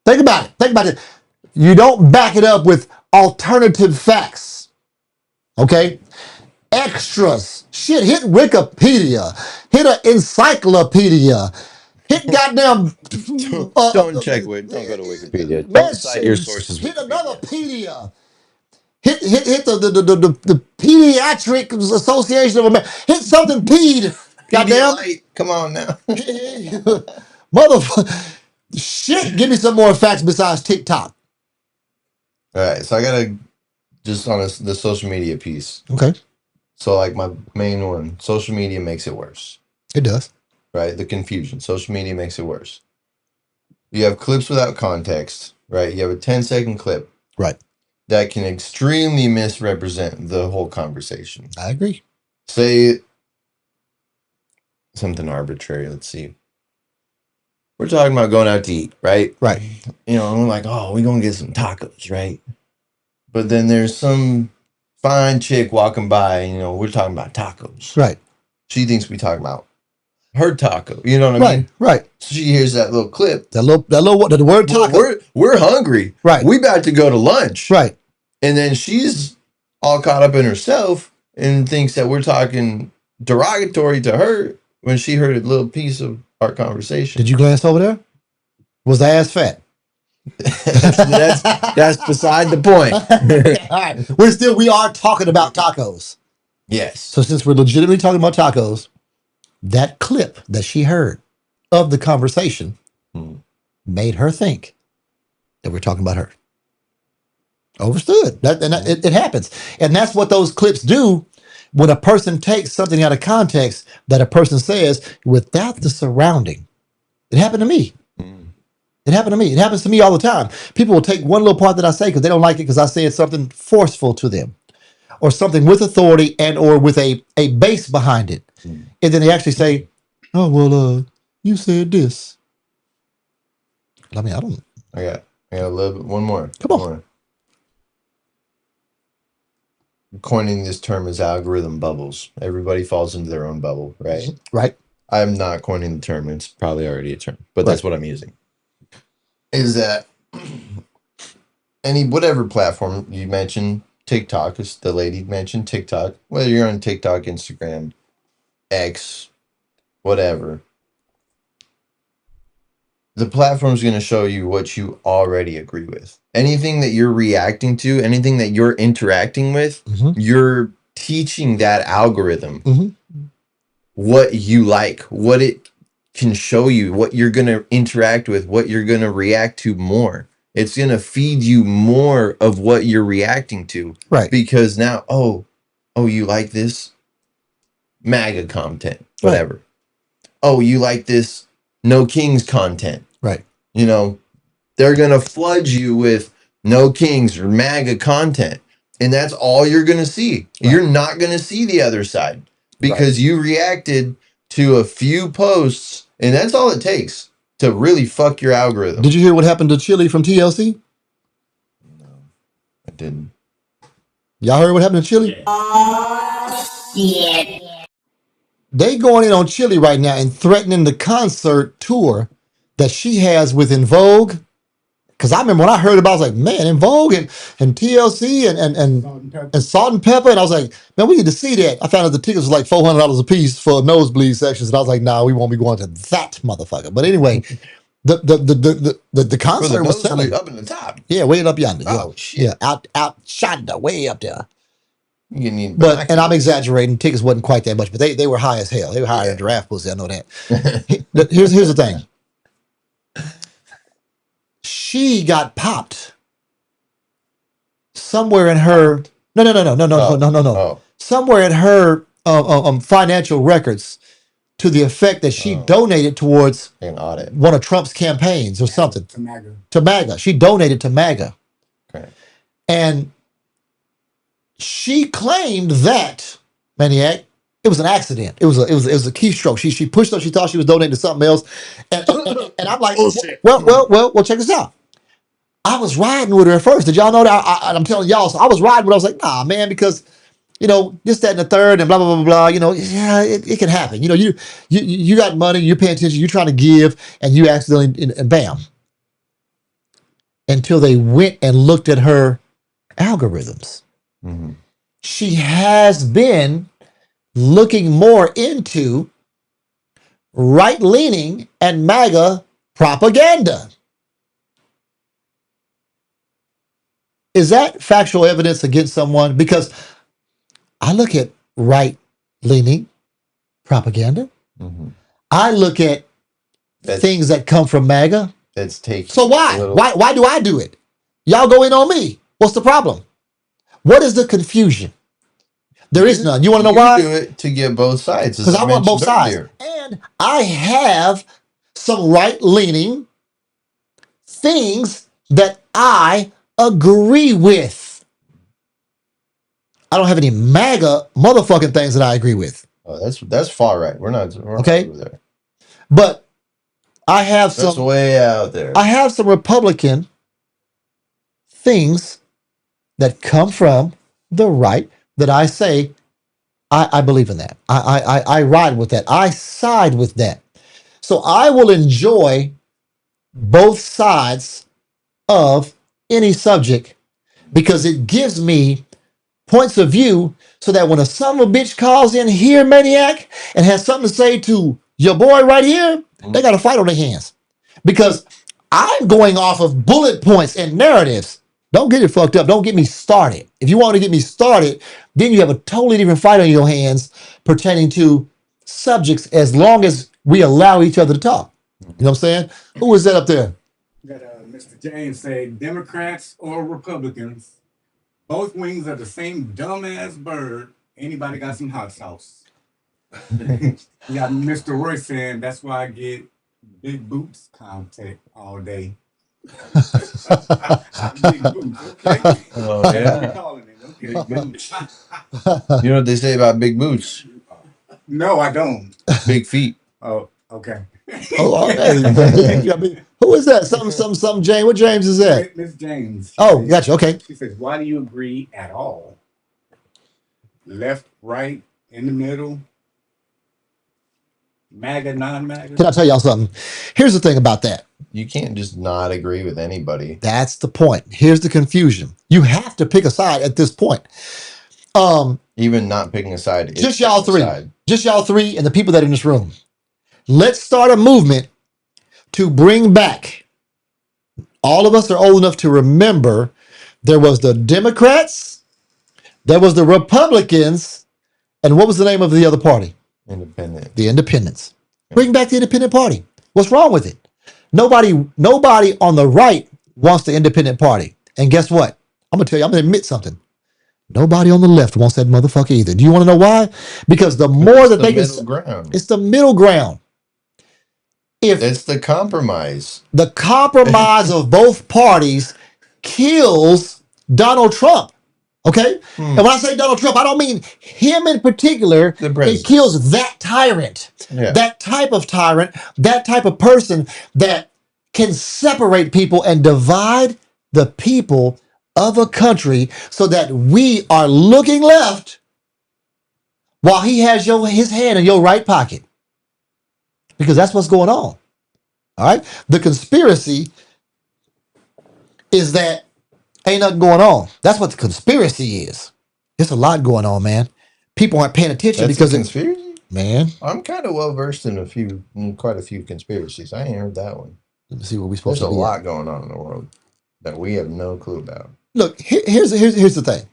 think about it. Think about it. You don't back it up with alternative facts. Okay? Extras. Shit, hit Wikipedia. Hit an encyclopedia. Hit goddamn. Don't check with. Don't go to Wikipedia. Don't cite your sources. Hit another pedia. Hit the Pediatric Association of America. Hit something peed. Goddamn. Pedialyte. Come on now. Motherfucker. Shit, give me some more facts besides TikTok. All right, so I gotta just on the social media piece. Okay. So like my main one, social media makes it worse. It does. Right? The confusion. Social media makes it worse. You have clips without context, right? You have a 10-second clip. Right. That can extremely misrepresent the whole conversation. I agree. Say something arbitrary. Let's see. We're talking about going out to eat, right? Right. You know, we're like, oh, we're going to get some tacos, right? But then there's some fine chick walking by, and, you know, we're talking about tacos. Right. She thinks we talking about her taco. You know what I mean? Right. So she hears that little clip. The word taco. We're hungry. Right. We about to go to lunch. Right. And then she's all caught up in herself and thinks that we're talking derogatory to her when she heard a little piece of our conversation. Did you glance over there? Was the ass fat? that's beside the point. All right. We are talking about tacos. Yes. So since we're legitimately talking about tacos, that clip that she heard of the conversation made her think that we're talking about her. Overstood. It happens. And that's what those clips do when a person takes something out of context that a person says without the surrounding. It happened to me. It happened to me. It happens to me all the time. People will take one little part that I say because they don't like it because I said something forceful to them or something with authority and or with a base behind it. And then they actually say, oh, well, you said this. I mean, I got a little bit, one more. Come on. Coining this term as algorithm bubbles. Everybody falls into their own bubble, right? Right. I'm not coining the term. It's probably already a term, but that's what I'm using. Is that whatever platform you mentioned, TikTok, as the lady mentioned TikTok, whether you're on TikTok, Instagram, X, whatever, the platform's going to show you what you already agree with. Anything that you're reacting to, anything that you're interacting with, you're teaching that algorithm what you like, what it can show you, what you're going to interact with, what you're going to react to more. It's going to feed you more of what you're reacting to. Right. Because now, oh, you like this MAGA content, whatever. Right. Oh, you like this No Kings content. Right. You know, they're going to flood you with No Kings or MAGA content. And that's all you're going to see. Right. You're not going to see the other side. because you reacted to a few posts, and that's all it takes to really fuck your algorithm. Did you hear what happened to Chili from TLC? No, I didn't. Y'all heard what happened to Chili? Yeah. They going in on Chili right now and threatening the concert tour that she has with En Vogue. Because I remember when I heard about it, I was like, man, En Vogue and TLC and Salt and Pepper. And I was like, man, we need to see that. I found out the tickets was like $400 a piece for nosebleed sections. And I was like, nah, we won't be going to that motherfucker. But anyway, the concert was selling. Up in the top. Yeah, way up yonder. Oh, shit. Yeah, out yonder, way up there. You need But, and I'm exaggerating, tickets wasn't quite that much, but they were high as hell. They were higher than giraffe pussy, I know that. Here's the thing. She got popped somewhere in her no. Somewhere in her financial records to the effect that she donated towards an audit, one of Trump's campaigns or something. To MAGA. She donated to MAGA. Okay. And she claimed that, Maniac, it was an accident. It was a keystroke. She pushed up. She thought she was donating to something else, and I'm like, well, check this out. I was riding with her at first. Did y'all know that? I'm telling y'all. So I was riding with her. I was like, nah, man, because this, that, and the third, and blah blah blah blah. Yeah, it can happen. You got money. You're paying attention. You're trying to give, and you accidentally, and bam. Until they went and looked at her algorithms. Mm-hmm. She has been looking more into right-leaning and MAGA propaganda. Is that factual evidence against someone? Because I look at right-leaning propaganda. Mm-hmm. I look at things that come from MAGA. That's taking. So why? Why do I do it? Y'all go in on me. What's the problem? What is the confusion? There is none. You want to know why? Do it to get both sides. Because I want both sides. And I have some right-leaning things that I agree with. I don't have any MAGA motherfucking things that I agree with. Oh, that's far right. We're not okay over there. But I have that's some way out there. I have some Republican things that come from the right that I say I believe in that. I ride with that. I side with that. So I will enjoy both sides of any subject because it gives me points of view so that when a son of a bitch calls in here, Maniac, and has something to say to your boy right here, they got a fight on their hands. Because I'm going off of bullet points and narratives. Don't get it fucked up. Don't get me started. If you want to get me started, then you have a totally different fight on your hands pertaining to subjects as long as we allow each other to talk. You know what I'm saying? Who is that up there? Got Mr. James say, Democrats or Republicans, both wings are the same dumbass bird. Anybody got some hot sauce? You got Mr. Roy saying, that's why I get big boots contact all day. Big boots, okay? Oh, yeah. Calling it, okay, boots. You know what they say about big boots? No, I don't. Big feet. Oh, okay. Oh, okay. Who is that? Some James. What James is that? Miss James. Oh, gotcha. Okay. She says, why do you agree at all? Left, right, in the middle, MAGA, non-MAGA? Can I tell y'all something? Here's the thing about that. You can't just not agree with anybody. That's the point. Here's the confusion. You have to pick a side at this point. Even not picking a side. Just y'all three. Just y'all three and the people that are in this room. Let's start a movement to bring back. All of us are old enough to remember there was the Democrats, there was the Republicans, and what was the name of the other party? Independent. The Independents. Bring back the Independent Party. What's wrong with it? Nobody on the right wants the Independent Party. And guess what? I'm going to tell you, I'm going to admit something. Nobody on the left wants that motherfucker either. Do you want to know why? Because the more that they can... It's the middle ground. It's the compromise. The compromise of both parties kills Donald Trump. Okay? And when I say Donald Trump, I don't mean him in particular. The It president. kills that tyrant, Yeah. that type of tyrant, that type of person that can separate people and divide the people of a country so that we are looking left while he has his hand in your right pocket. Because that's what's going on. All right? The conspiracy is that ain't nothing going on. That's what the conspiracy is. There's a lot going on, man. People aren't paying attention That's a because conspiracy. man, I'm kind of well versed in quite a few conspiracies. I ain't heard that one. let me see where we're supposed There's a to be at. lot going on in the world that we have no clue about. Look, here's the thing.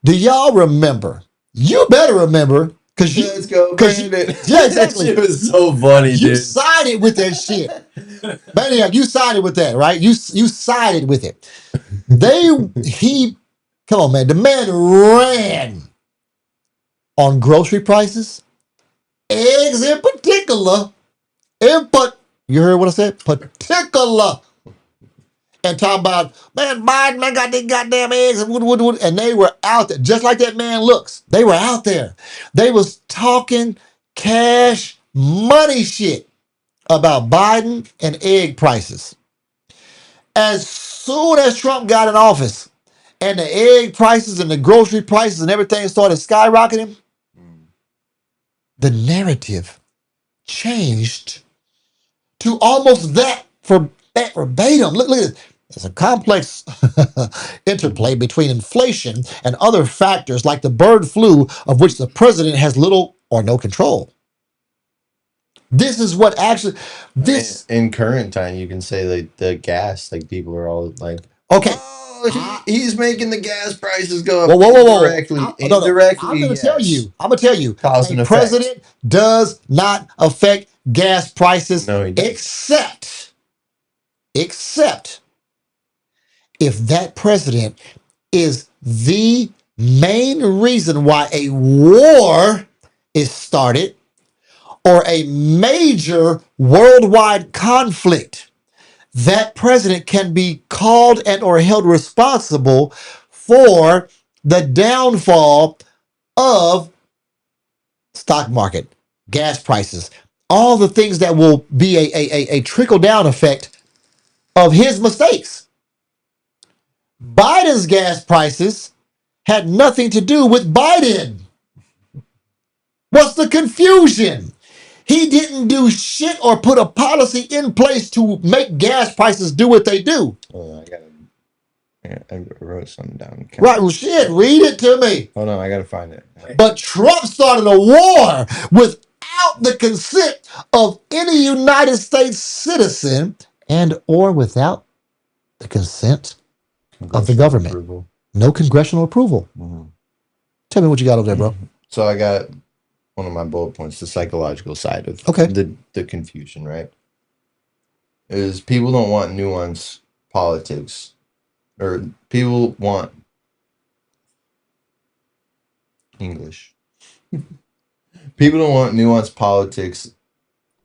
Do y'all remember? You better remember, because you Let's go, Brandon. yeah, exactly. That shit was so funny, You dude. sided with that shit. Maniac, you sided with that, right? You sided with it. Come on, man. The man ran on grocery prices, eggs in particular, you heard what I said? Particular. And talking about, man, Biden, man, got these goddamn eggs and and they were out there, just like that man looks. They were out there. They was talking cash money shit about Biden and egg prices. As soon as Trump got in office and the egg prices and the grocery prices and everything started skyrocketing, the narrative changed to almost that verbatim. Look at it. There's a complex interplay between inflation and other factors like the bird flu, of which the president has little or no control. This is what actually in current time, you can say like the gas, like people are all like, okay. oh, he's making the gas prices go up. Whoa. Indirectly, I'm going to tell you. Cause and a effect. president does not affect gas prices No, he doesn't. except if that president is the main reason why a war is started or a major worldwide conflict. That president can be called and or held responsible for the downfall of stock market, gas prices, all the things that will be a trickle-down effect of his mistakes. Biden's gas prices had nothing to do with Biden. What's the confusion? He didn't do shit or put a policy in place to make gas prices do what they do. Oh, I wrote something down. Right, well, shit, read it to me. Hold on, I gotta find it. But Trump started a war without the consent of any United States citizen and or without the consent of the government. Approval. No congressional approval. Tell me what you got over there, bro. So I got one of my bullet points, the psychological side of Okay. the confusion, right? Is people don't want nuanced politics, or people want English. People don't want nuanced politics.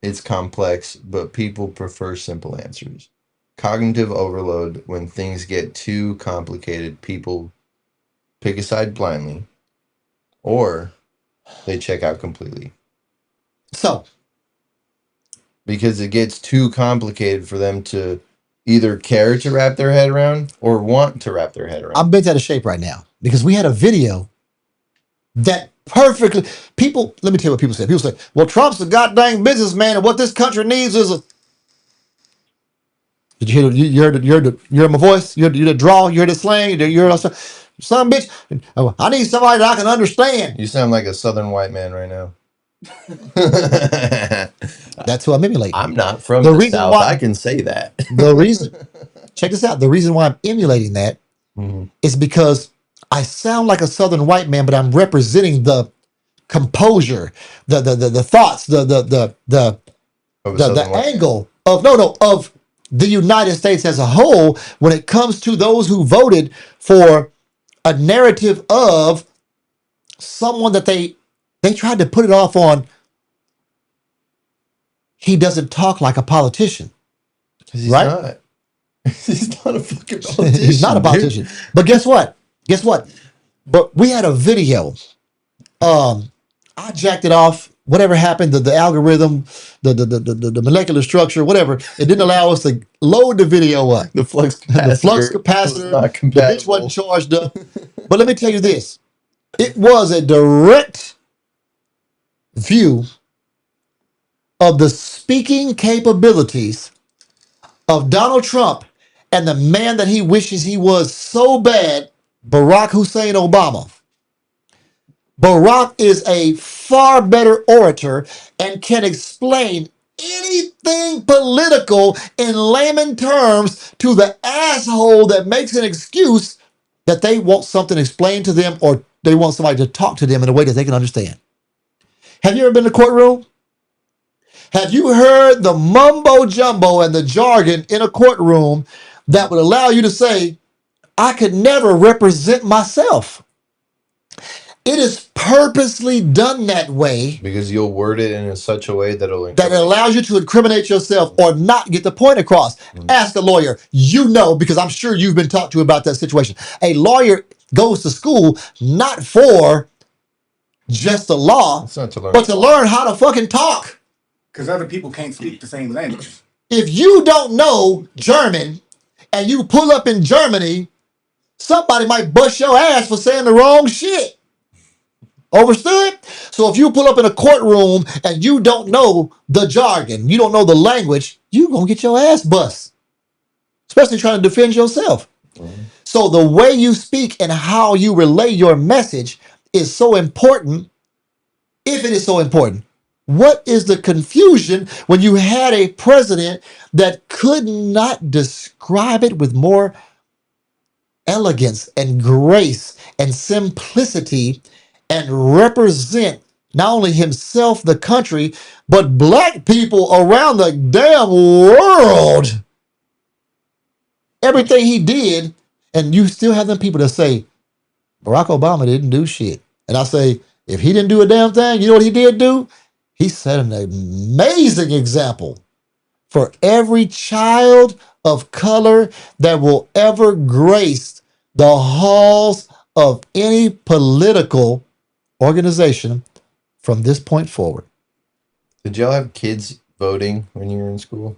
It's complex, but people prefer simple answers. Cognitive overload, when things get too complicated, people pick a side blindly, or they check out completely. So, Because it gets too complicated for them to either care to wrap their head around or want to wrap their head around. I'm bent out of shape right now because we had a video that perfectly let me tell you what people say. People say, well, Trump's a goddamn businessman and what this country needs is a. Did you hear my voice? You heard the draw, you heard the slang, you heard some bitch. Oh, I need somebody that I can understand. You sound like a southern white man right now. That's who I'm emulating. I'm not from The the reason South. why- I can say that. The reason, check this out. The reason why I'm emulating that is because I sound like a southern white man, but I'm representing the composure, the thoughts, the angle of the United States as a whole when it comes to those who voted for a narrative of someone that they tried to put it off on. He doesn't talk like a politician. He's Right? not. He's not a fucking politician. He's not a politician. But guess what? But we had a video. I jacked it off. Whatever happened, the algorithm, the molecular structure, whatever, it didn't allow us to load the video up. The flux The capacitor, flux was capacitor, not the bitch compatible. wasn't charged up. But let me tell you this. It was a direct view of the speaking capabilities of Donald Trump and the man that he wishes he was so bad, Barack Hussein Obama. Barack is a far better orator and can explain anything political in layman terms to the asshole that makes an excuse that they want something explained to them or they want somebody to talk to them in a way that they can understand. Have you ever been to courtroom? Have you heard the mumbo jumbo and the jargon in a courtroom that would allow you to say, I could never represent myself? It is purposely done that way Because you'll word it in such a way that it'll that it allows you to incriminate yourself or not get the point across. Ask a lawyer. You know, because I'm sure you've been talked to about that situation. A lawyer goes to school not for just the law, It's not to learn. but to learn how to fucking talk. Because other people can't speak the same language. If you don't know German and you pull up in Germany, somebody might bust your ass for saying the wrong shit. Overstood? So if you pull up in a courtroom and you don't know the jargon, you don't know the language, you gonna get your ass bust. Especially trying to defend yourself. So the way you speak and how you relay your message is so important, if it is so important. What is the confusion when you had a president that could not describe it with more elegance and grace and simplicity and represent not only himself, the country, but black people around the damn world? Everything he did, and you still have them people that say, Barack Obama didn't do shit. And I say, if he didn't do a damn thing, you know what he did do? He set an amazing example for every child of color that will ever grace the halls of any political organization from this point forward. Did y'all have kids voting when you were in school?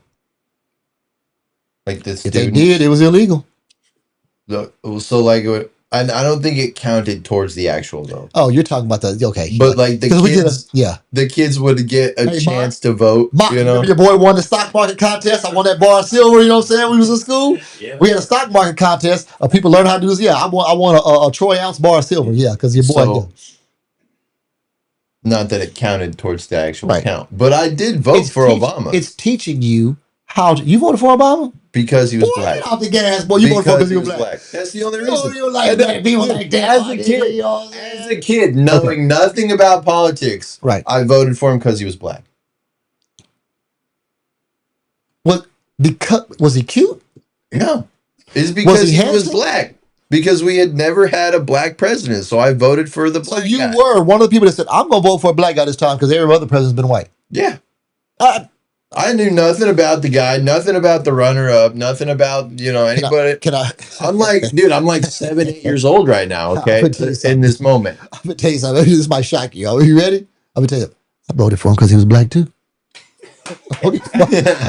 Like the If they students? did, it was illegal. So like, I don't think it counted towards the actual vote. Oh, you're talking about the, okay. But like the 'Cause we did kids, yeah. the kids would get a Hey, chance to vote. Mark, You know, remember your boy won the stock market contest? I won that bar of silver, you know what I'm saying? We was in school. Yeah. We had a stock market contest of people learning how to do this. Yeah, I won a troy ounce bar of silver. Yeah, because your boy So, not that it counted towards the actual Right. count, but I did vote for Obama. It's teaching you how to. You voted for Obama? Because he was Boy, black. get off the gas, boy. You voted for Because because he he was was black. black. That's the only You reason. don't like And black then, people dude, like that. as a kid, You know what I'm saying? as a kid, knowing nothing about politics, Right. I voted for him because he was black. What? Because was he cute? No, it's because he he was handsome? black. Because we had never had a black president, so I voted for the So black you guy. were one of the people that said, "I'm gonna vote for a black guy this time because every other president's been white." Yeah. Uh, I knew nothing about the guy, nothing about the runner-up, nothing about, anybody. Can I? I'm like, dude, I'm like 7, 8 years old right now, okay? I'll tell you something. In this moment. I'm gonna tell you something. This might shock you. Are you ready? I'm gonna tell you. I voted for him because he was black too. I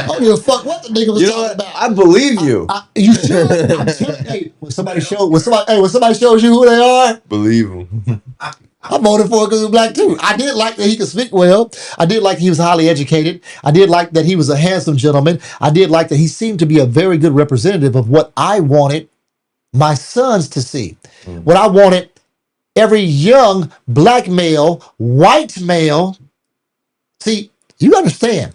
don't give a fuck what the nigga was You know talking what? about. I believe you. You should. I'm telling you, hey, when somebody shows you who they are, Believe him. I voted for him because he was black too. I did like that he could speak well. I did like he was highly educated. I did like that he was a handsome gentleman. I did like that he seemed to be a very good representative of what I wanted my sons to see. What I wanted every young black male, white male. See, you understand.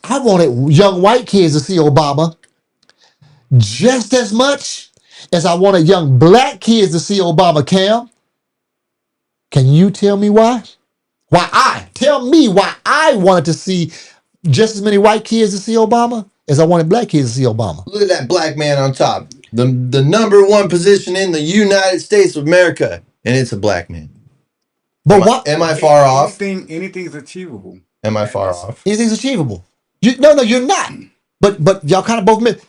I wanted young white kids to see Obama just as much as I wanted young black kids to see Obama, Cam. Can you tell me why? Tell me why I wanted to see just as many white kids to see Obama as I wanted black kids to see Obama. Look at that black man on top. The number one position in the United States of America. And it's a black man. But Am I far off? Anything's achievable. Am I far off? Anything's achievable. No, you're not. But y'all kind of both admit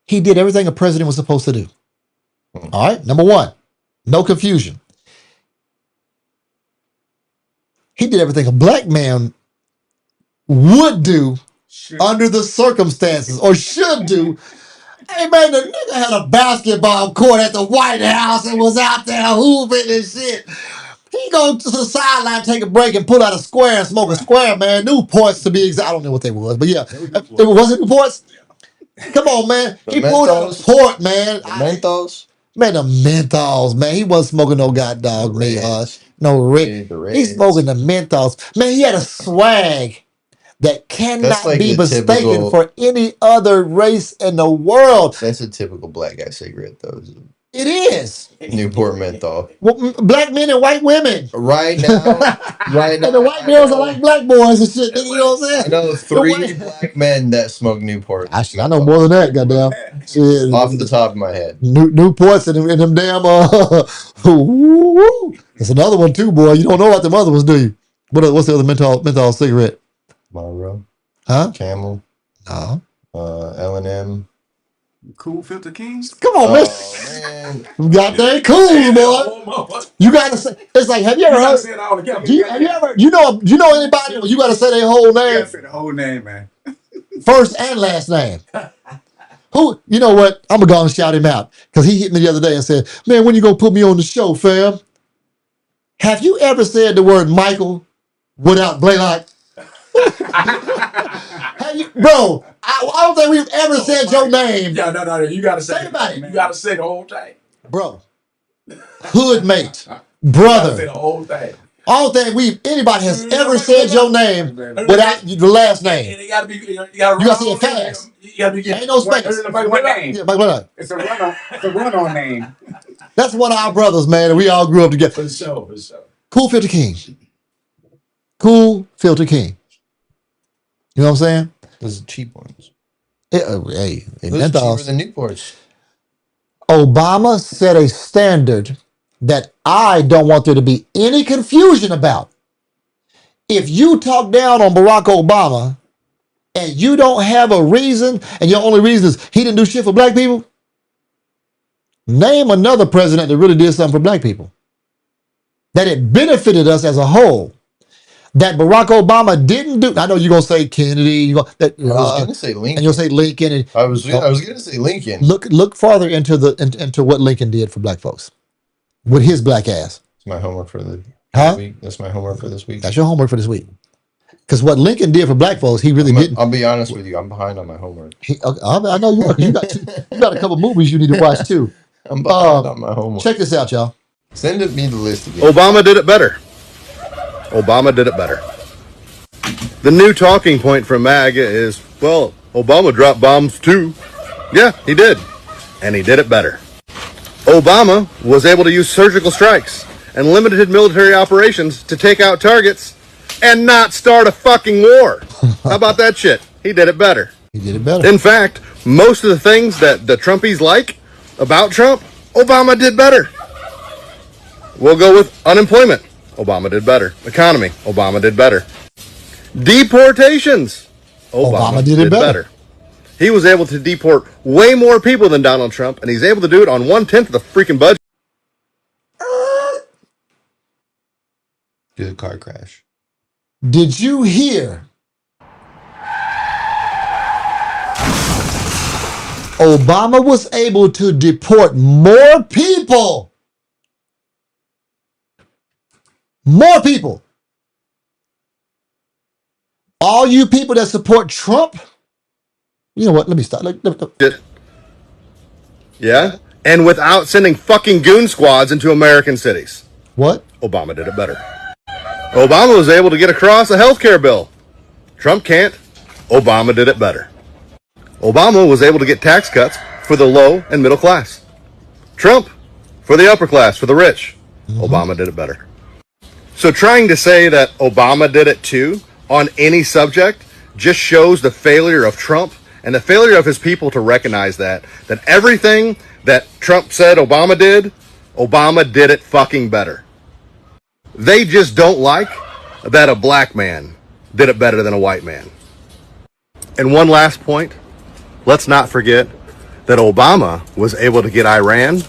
he did everything a president was supposed to do. All right, number one. No confusion. He did everything a black man would do under the circumstances, or should do. Hey man, the nigga had a basketball court at the White House and was out there hooping and shit. He go to the sideline, take a break, and pull out a square and smoke a square, man. Newports to be exact. I don't know what they was, but yeah, it was it Newports. Come on, man. The He pulled out a Mentos? port, man. The Menthos? Man, the menthols, man. He wasn't smoking no goddamn The me, Reds. no Yeah, Rick. the He's Reds. smoking the menthols. Man, he had a swag that That's cannot like be the mistaken typical. for any other race in the world. That's a typical black guy cigarette, though. Is It is. a Newport menthol. Well, black men and white women. Right now, right now, And the white I girls are know, like black boys and shit. You know what I'm I saying? know The 3 white- black men that smoke Newport. I know more than that, goddamn. Shit. Off the top of my head. Newports and them damn woo. There's another one too, boy. You don't know what them other ones, do you? What's the other menthol cigarette? Marlboro, Huh? Camel, No. L&M. Cool Filter Kings. Come on, man. Oh, man. You got that cool, boy. You gotta say it's like, have you ever heard? Say it all together. Have you ever you know anybody? You gotta say their whole You name, gotta say the whole name, man. first and last name. Who? You know what? I'm gonna go and shout him out because he hit me the other day and said, "Man, when you gonna put me on the show, fam?" Have you ever said the word Michael without Blaylock? Have you, bro? I don't think we've ever said your name, Yeah, no. You gotta say Think about it. You gotta say the whole thing. bro. Hood mate, You gotta say brother. the whole thing. I don't think anybody has ever said your name without the last name. And it gotta be. You gotta You gotta say it fast. You gotta be. Ain't no space. It's one name. Yeah, Blaylock. It's a run-on name. That's one of our brothers, man, and we all grew up together. For sure. Cool Filter King. Cool Filter King. You know what I'm saying? Those are cheap ones. Hey, Those are cheaper menthols. than Newports. Obama set a standard that I don't want there to be any confusion about. If you talk down on Barack Obama and you don't have a reason, and your only reason is he didn't do shit for black people, name another president that really did something for black people. That it benefited us as a whole. That Barack Obama didn't do. I know you're gonna say Kennedy, I was gonna say and Lincoln. you'll say Lincoln. And I was gonna say Lincoln. look farther into what Lincoln did for black folks with his black ass. That's my homework for the Huh? week. That's my homework for this week. That's your homework for this week. Because what Lincoln did for black folks, he really didn't. I'll be honest with you. I'm behind on my homework. I know you are. You got a couple movies you need to watch too. I'm behind on my homework. Check this out, y'all. Send me the list again. Obama did it better. Obama did it better. The new talking point from MAGA is, well, Obama dropped bombs too. Yeah, he did. And he did it better. Obama was able to use surgical strikes and limited military operations to take out targets and not start a fucking war. How about that shit? He did it better. He did it better. In fact, most of the things that the Trumpies like about Trump, Obama did better. We'll go with unemployment. Obama did better. Economy. Obama did better. Deportations. Obama did it better. He was able to deport way more people than Donald Trump, and he's able to do it on 1/10 of the freaking budget. Do the car crash. Did you hear? Obama was able to deport more people. More people. All you people that support Trump, you know what? Let me stop. Yeah? And without sending fucking goon squads into American cities. What? Obama did it better. Obama was able to get across a health care bill. Trump can't. Obama did it better. Obama was able to get tax cuts for the low and middle class. Trump for the upper class, for the rich. Obama did it better. So trying to say that Obama did it too on any subject just shows the failure of Trump and the failure of his people to recognize that everything that Trump said Obama did it fucking better. They just don't like that a black man did it better than a white man. And one last point, let's not forget that Obama was able to get Iran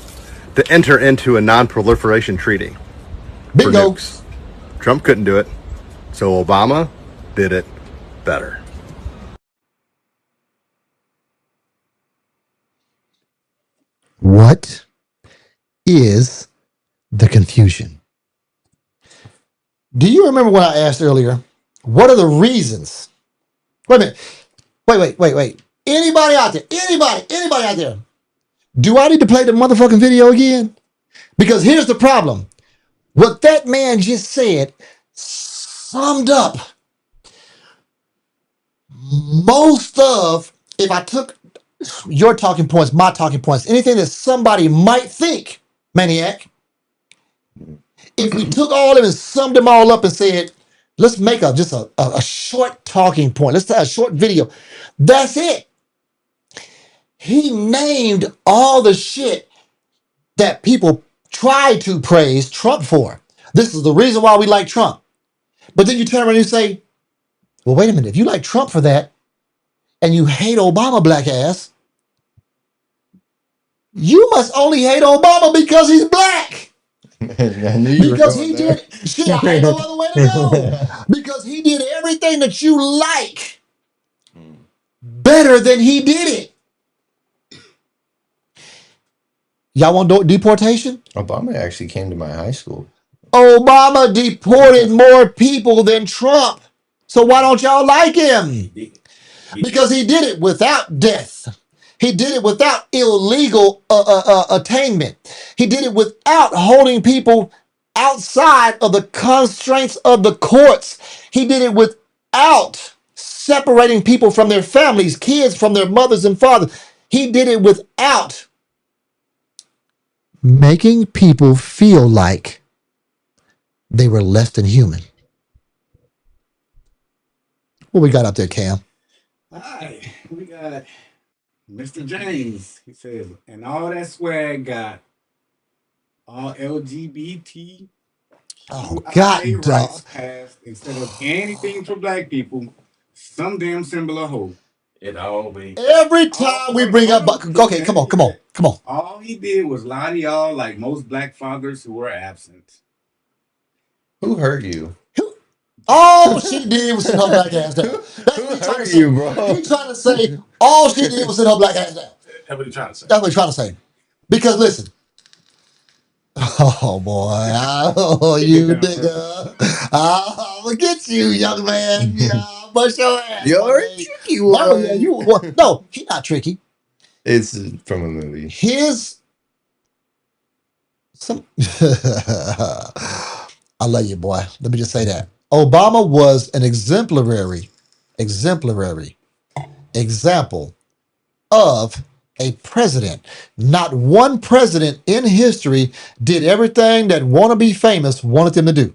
to enter into a non-proliferation treaty for Bingo. nukes. Trump couldn't do it, so Obama did it better. What is the confusion? Do you remember when I asked earlier, what are the reasons? Wait a minute. Wait. Anybody out there? Anybody out there? Do I need to play the motherfucking video again? Because here's the problem. What that man just said summed up most of, if I took your talking points, my talking points, anything that somebody might think, Maniac, if we took all of them and summed them all up and said, let's make just a short talking point, let's have a short video, that's it. He named all the shit that people try to praise Trump for. This is the reason why we like Trump. But then you turn around and you say, well, wait a minute. If you like Trump for that and you hate Obama, black ass, you must only hate Obama because he's black. I knew you Because were he going there. did, shit, I had no other way to go. Because he did everything that you like better than he did it. Y'all want deportation? Obama actually came to my high school. Obama deported more people than Trump. So why don't y'all like him? Because he did it without death. He did it without illegal attainment. He did it without holding people outside of the constraints of the courts. He did it without separating people from their families, kids from their mothers and fathers. He did it without making people feel like they were less than human. What we got up there, Cam? All right, we got Mr. James. He says, and all that swag got all LGBT Oh, God, rights dog. passed instead of anything for black people. Some damn symbol of hope. It all be. Every time we bring up, okay, come on. All he did was lie to y'all like most black fathers who were absent. Who hurt you? All she did was sit her black ass down. That's Who what he's trying to hurt say. you, bro? He's trying to say all she did was sit her black ass down. That's what you trying to say. That's what he's trying to say. Because listen, oh boy, oh you nigga, I'm gonna get you, young man. Yeah, bust your ass. You're boy. a tricky No, yeah, one. you. Well, no, he's not tricky. It's from a movie. I love you, boy. Let me just say that. Obama was an exemplary example of a president. Not one president in history did everything that wannabe famous wanted them to do.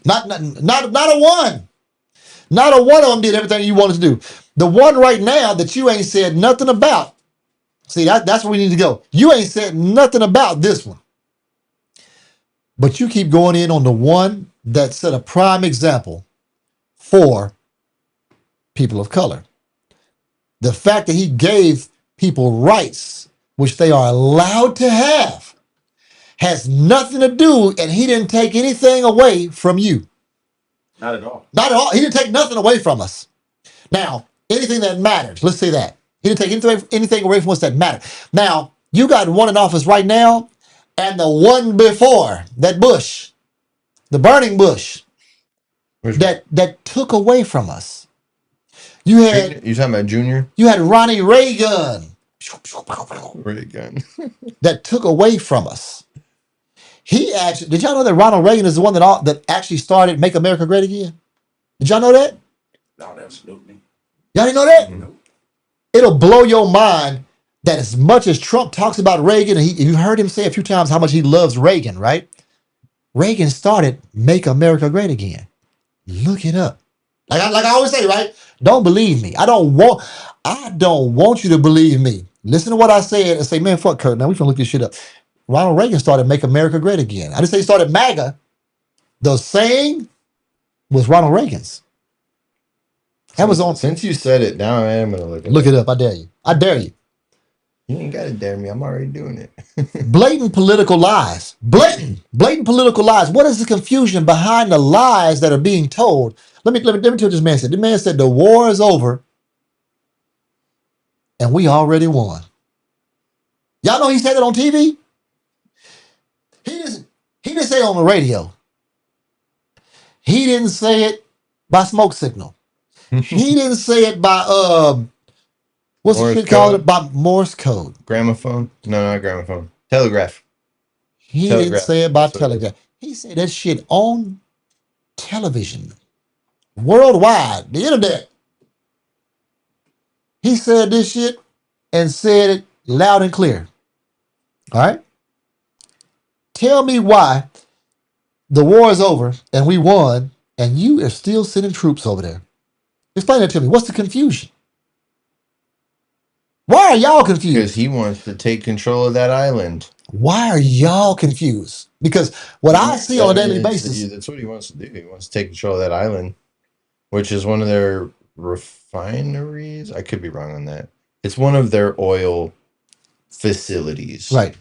Not a one. Not a one of them did everything you wanted to do. The one right now that you ain't said nothing about. See, that's where we need to go. You ain't said nothing about this one. But you keep going in on the one that set a prime example for people of color. The fact that he gave people rights, which they are allowed to have, has nothing to do, and he didn't take anything away from you. Not at all. Not at all. He didn't take nothing away from us. Now, anything that matters, let's say that. He didn't take anything away from us that mattered. Now, you got one in office right now, and the one before, that Bush, the burning Bush, that took away from us. You talking about Junior? You had Ronnie Reagan. Reagan. That took away from us. He actually, did y'all know that Ronald Reagan is the one that actually started Make America Great Again? Did y'all know that? No, absolutely. Y'all didn't know that? No. It'll blow your mind that as much as Trump talks about Reagan, and you heard him say a few times how much he loves Reagan, right? Reagan started Make America Great Again. Look it up. Like I always say, right? Don't believe me. I don't want you to believe me. Listen to what I said and say, man, fuck Kurt. Now we can look this shit up. Ronald Reagan started Make America Great Again. I didn't say he started MAGA. The saying was Ronald Reagan's. That was on. Since you said it, now I am gonna look it up. I dare you. You ain't gotta dare me. I'm already doing it. Blatant political lies. Blatant political lies. What is the confusion behind the lies that are being told? Let me tell you what this man said. The man said the war is over and we already won. Y'all know he said that on TV? He didn't say it on the radio. He didn't say it by smoke signal. He didn't say it by what's the Morse shit called? code. By Morse code. Gramophone? No, not gramophone. Telegraph. He didn't Telegraph. say it by That's what it is. telegraph. He said that shit on television. Worldwide. The internet. He said this shit and said it loud and clear. All right? Tell me why the war is over and we won and you are still sending troops over there. Explain that to me. What's the confusion? Why are y'all confused? Because he wants to take control of that island. Why are y'all confused? Because what I see on a daily basis. That's what he wants to do. He wants to take control of that island, which is one of their refineries. I could be wrong on that. It's one of their oil facilities. Right.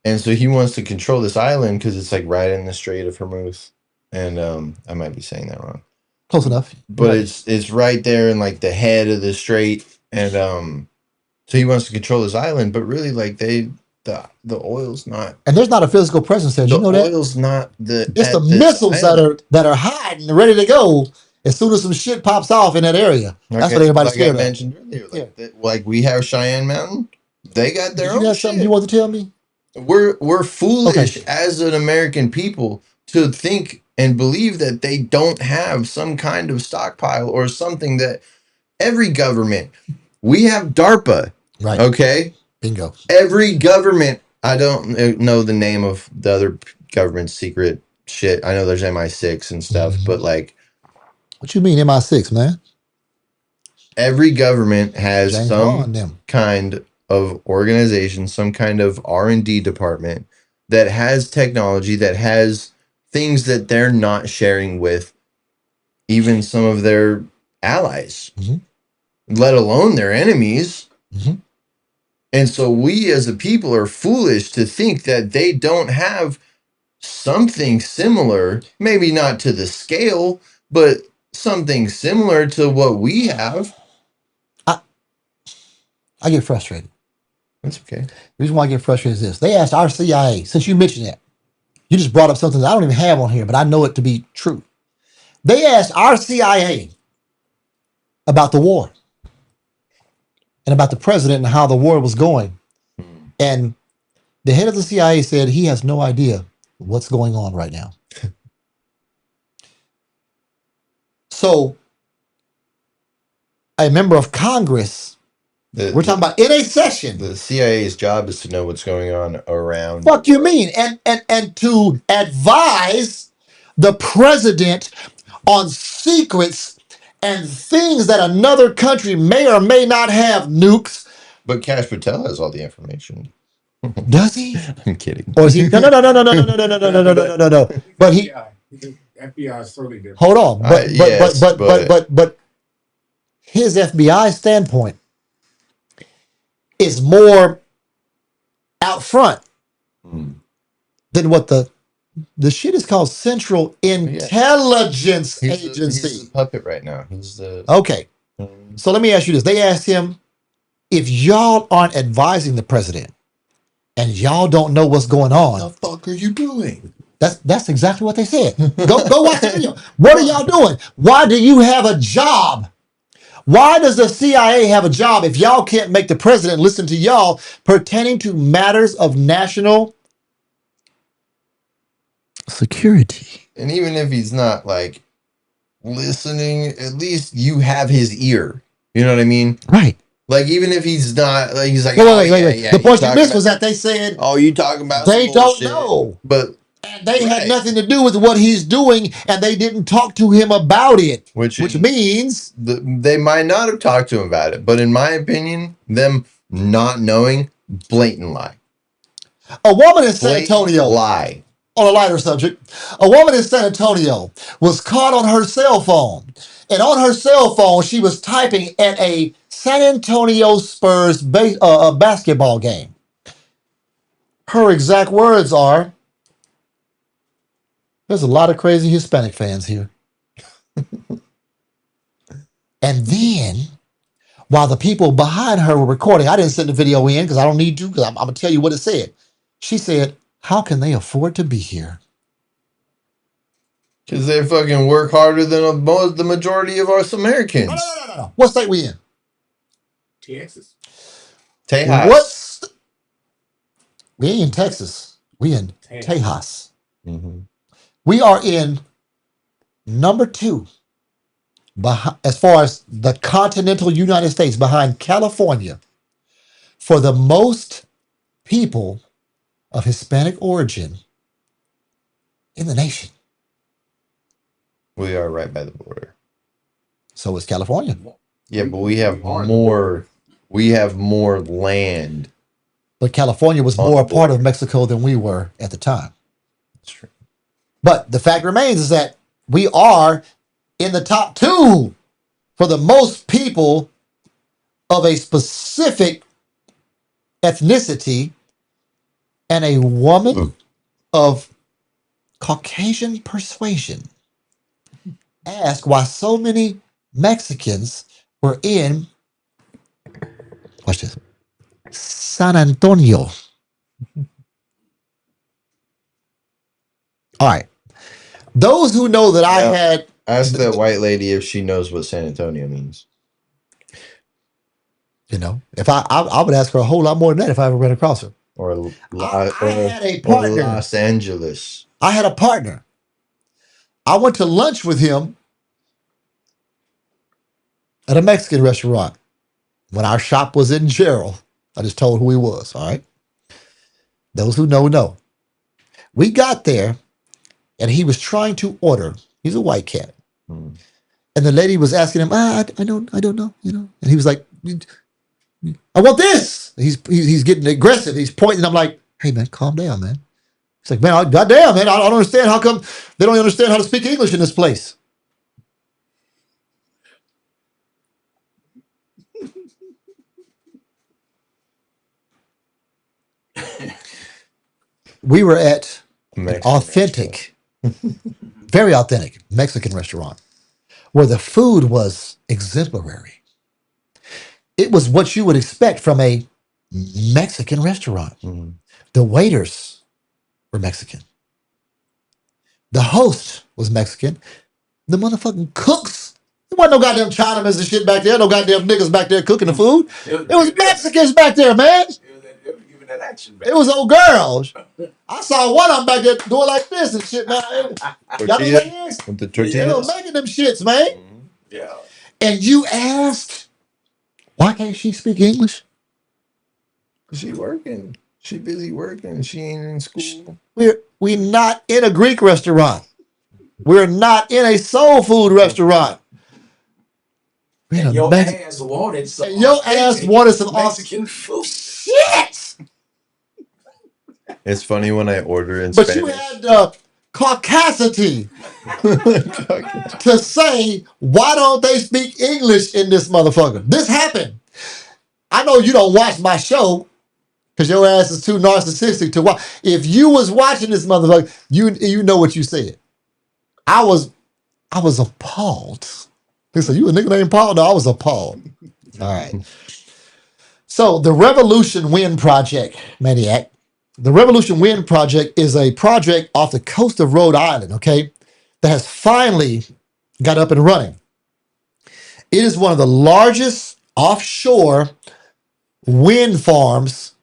And so he wants to control this island because it's like right in the Strait of Hormuz. And I might be saying that wrong. Close enough. But Right. it's right there in like the head of the strait. And so he wants to control this island, but really like the oil's not. And there's not a physical presence there. Do you know that? Oil's not the. It's the missiles that are hiding, ready to go as soon as some shit pops off in that area. That's what everybody's scared I of. mentioned earlier. Like we have Cheyenne Mountain. They got their Did own you have shit. something you want to tell me? We're foolish as an American people to think and believe that they don't have some kind of stockpile or something that every government. We have DARPA. Right. Okay. Bingo. Every government. I don't know the name of the other government secret shit. I know there's MI6 and stuff, but like. What you mean MI6, man? Every government has James some Bond, them. kind of organization, some kind of R&D department that has technology, that has things that they're not sharing with even some of their allies, let alone their enemies. And so we as a people are foolish to think that they don't have something similar, maybe not to the scale, but something similar to what we have. I get frustrated. That's okay. The reason why I get frustrated is this. They asked our CIA, since you mentioned that, you just brought up something that I don't even have on here, but I know it to be true. They asked our CIA about the war and about the president and how the war was going. And the head of the CIA said he has no idea what's going on right now. So a member of Congress, we're talking about in a session. The CIA's job is to know what's going on around. What you mean? And to advise the president on secrets and things that another country may or may not have nukes. But Kash Patel has all the information. Does he? I'm kidding. Or is he? No. But he. FBI is totally different. Hold on. But his FBI standpoint is more out front than what the shit is called Central Intelligence Agency. He's the puppet right now. He's the okay. So let me ask you this. They asked him, if y'all aren't advising the president and y'all don't know what's going on, what the fuck are you doing? That's exactly what they said. Go watch the video. What are y'all doing? Why do you have a job? Why does the CIA have a job if y'all can't make the president listen to y'all pertaining to matters of national security? And even if he's not like listening, at least you have his ear. You know what I mean? Right. Like even if he's not, like he's like, wait. The point you missed was that they said, "Oh, you talking about?" They don't know, but they had nothing to do with what he's doing, and they didn't talk to him about it. Which means they might not have talked to him about it. But in my opinion, them not knowing, blatant lie. A woman in San Antonio, lie. On a lighter subject, a woman in San Antonio was caught on her cell phone And on her cell phone, she was typing at a San Antonio Spurs basketball game. Her exact words are, there's a lot of crazy Hispanic fans here. And then, while the people behind her were recording, I didn't send the video in because I don't need to, because I'm going to tell you what it said. She said, how can they afford to be here? Because they fucking work harder than the majority of us Americans. No. What state we in? Texas. Tejas. We ain't in Texas. We in Tejas. Mm-hmm. We are in number 2 as far as the continental United States, behind California, for the most people of Hispanic origin in the nation. We are right by the border. So is California. Yeah, but we have more. We have more land. But California was more a part of Mexico than we were at the time. That's true. But the fact remains is that we are in the top 2 for the most people of a specific ethnicity, and a woman of Caucasian persuasion asked why so many Mexicans were in, watch this, San Antonio. All right. Those who know that I had... Ask that white lady if she knows what San Antonio means. You know, if I would ask her a whole lot more than that if I ever ran across her. Or I had a partner. Or Los Angeles. I had a partner. I went to lunch with him at a Mexican restaurant when our shop was in Gerald. I just told who he was, all right? Those who know. We got there, and he was trying to order. He's a white cat. Hmm. And the lady was asking him, I don't know, you know. And he was like, I want this. He's getting aggressive. He's pointing. I'm like, hey, man, calm down, man. He's like, man, goddamn, man, I don't understand. How come they don't understand how to speak English in this place? We were at an authentic, very authentic Mexican restaurant where the food was exemplary. It was what you would expect from a Mexican restaurant. Mm-hmm. The waiters were Mexican. The host was Mexican. The motherfucking cooks. There wasn't no goddamn Chinamans and shit back there. No goddamn niggas back there cooking the food. It was Mexicans back there, man. It was old girls. I saw one of them back there doing like this and shit, man. Y'all know what it is? With the They tortillas. were making them shits, man. Mm-hmm. Yeah. And you asked, why can't she speak English? She working. She busy working. She ain't in school. We're not in a Greek restaurant. We're not in a soul food restaurant. We're in a Your ass wanted some. And your ass wanted some Mexican food. shit. It's funny when I order in But Spanish. you had the caucasity to say, why don't they speak English in this motherfucker? This happened. I know you don't watch my show because your ass is too narcissistic to watch. If you was watching this motherfucker, you know what you said. I was appalled. They said, you a nigga named Paul? No, I was appalled. All right. So the Revolution Wind Project, Maniac. The Revolution Wind Project is a project off the coast of Rhode Island, okay, that has finally got up and running. It is one of the largest offshore wind farms,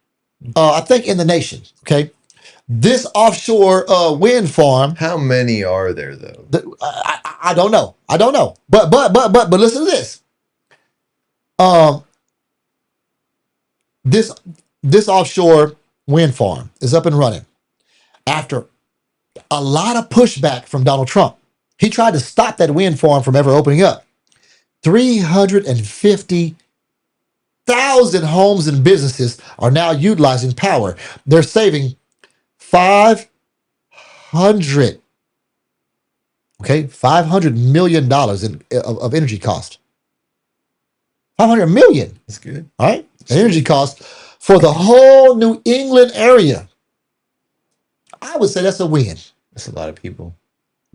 I think, in the nation, okay? This offshore wind farm. How many are there, though? I don't know. I don't know. But listen to this. This offshore wind farm is up and running after a lot of pushback from Donald Trump. He tried to stop that wind farm from ever opening up. 350,000 homes and businesses are now utilizing power. They're saving 500 Okay, $500 million of energy cost. 500 million. That's good. All right, energy cost for the whole New England area. I would say that's a win. That's a lot of people.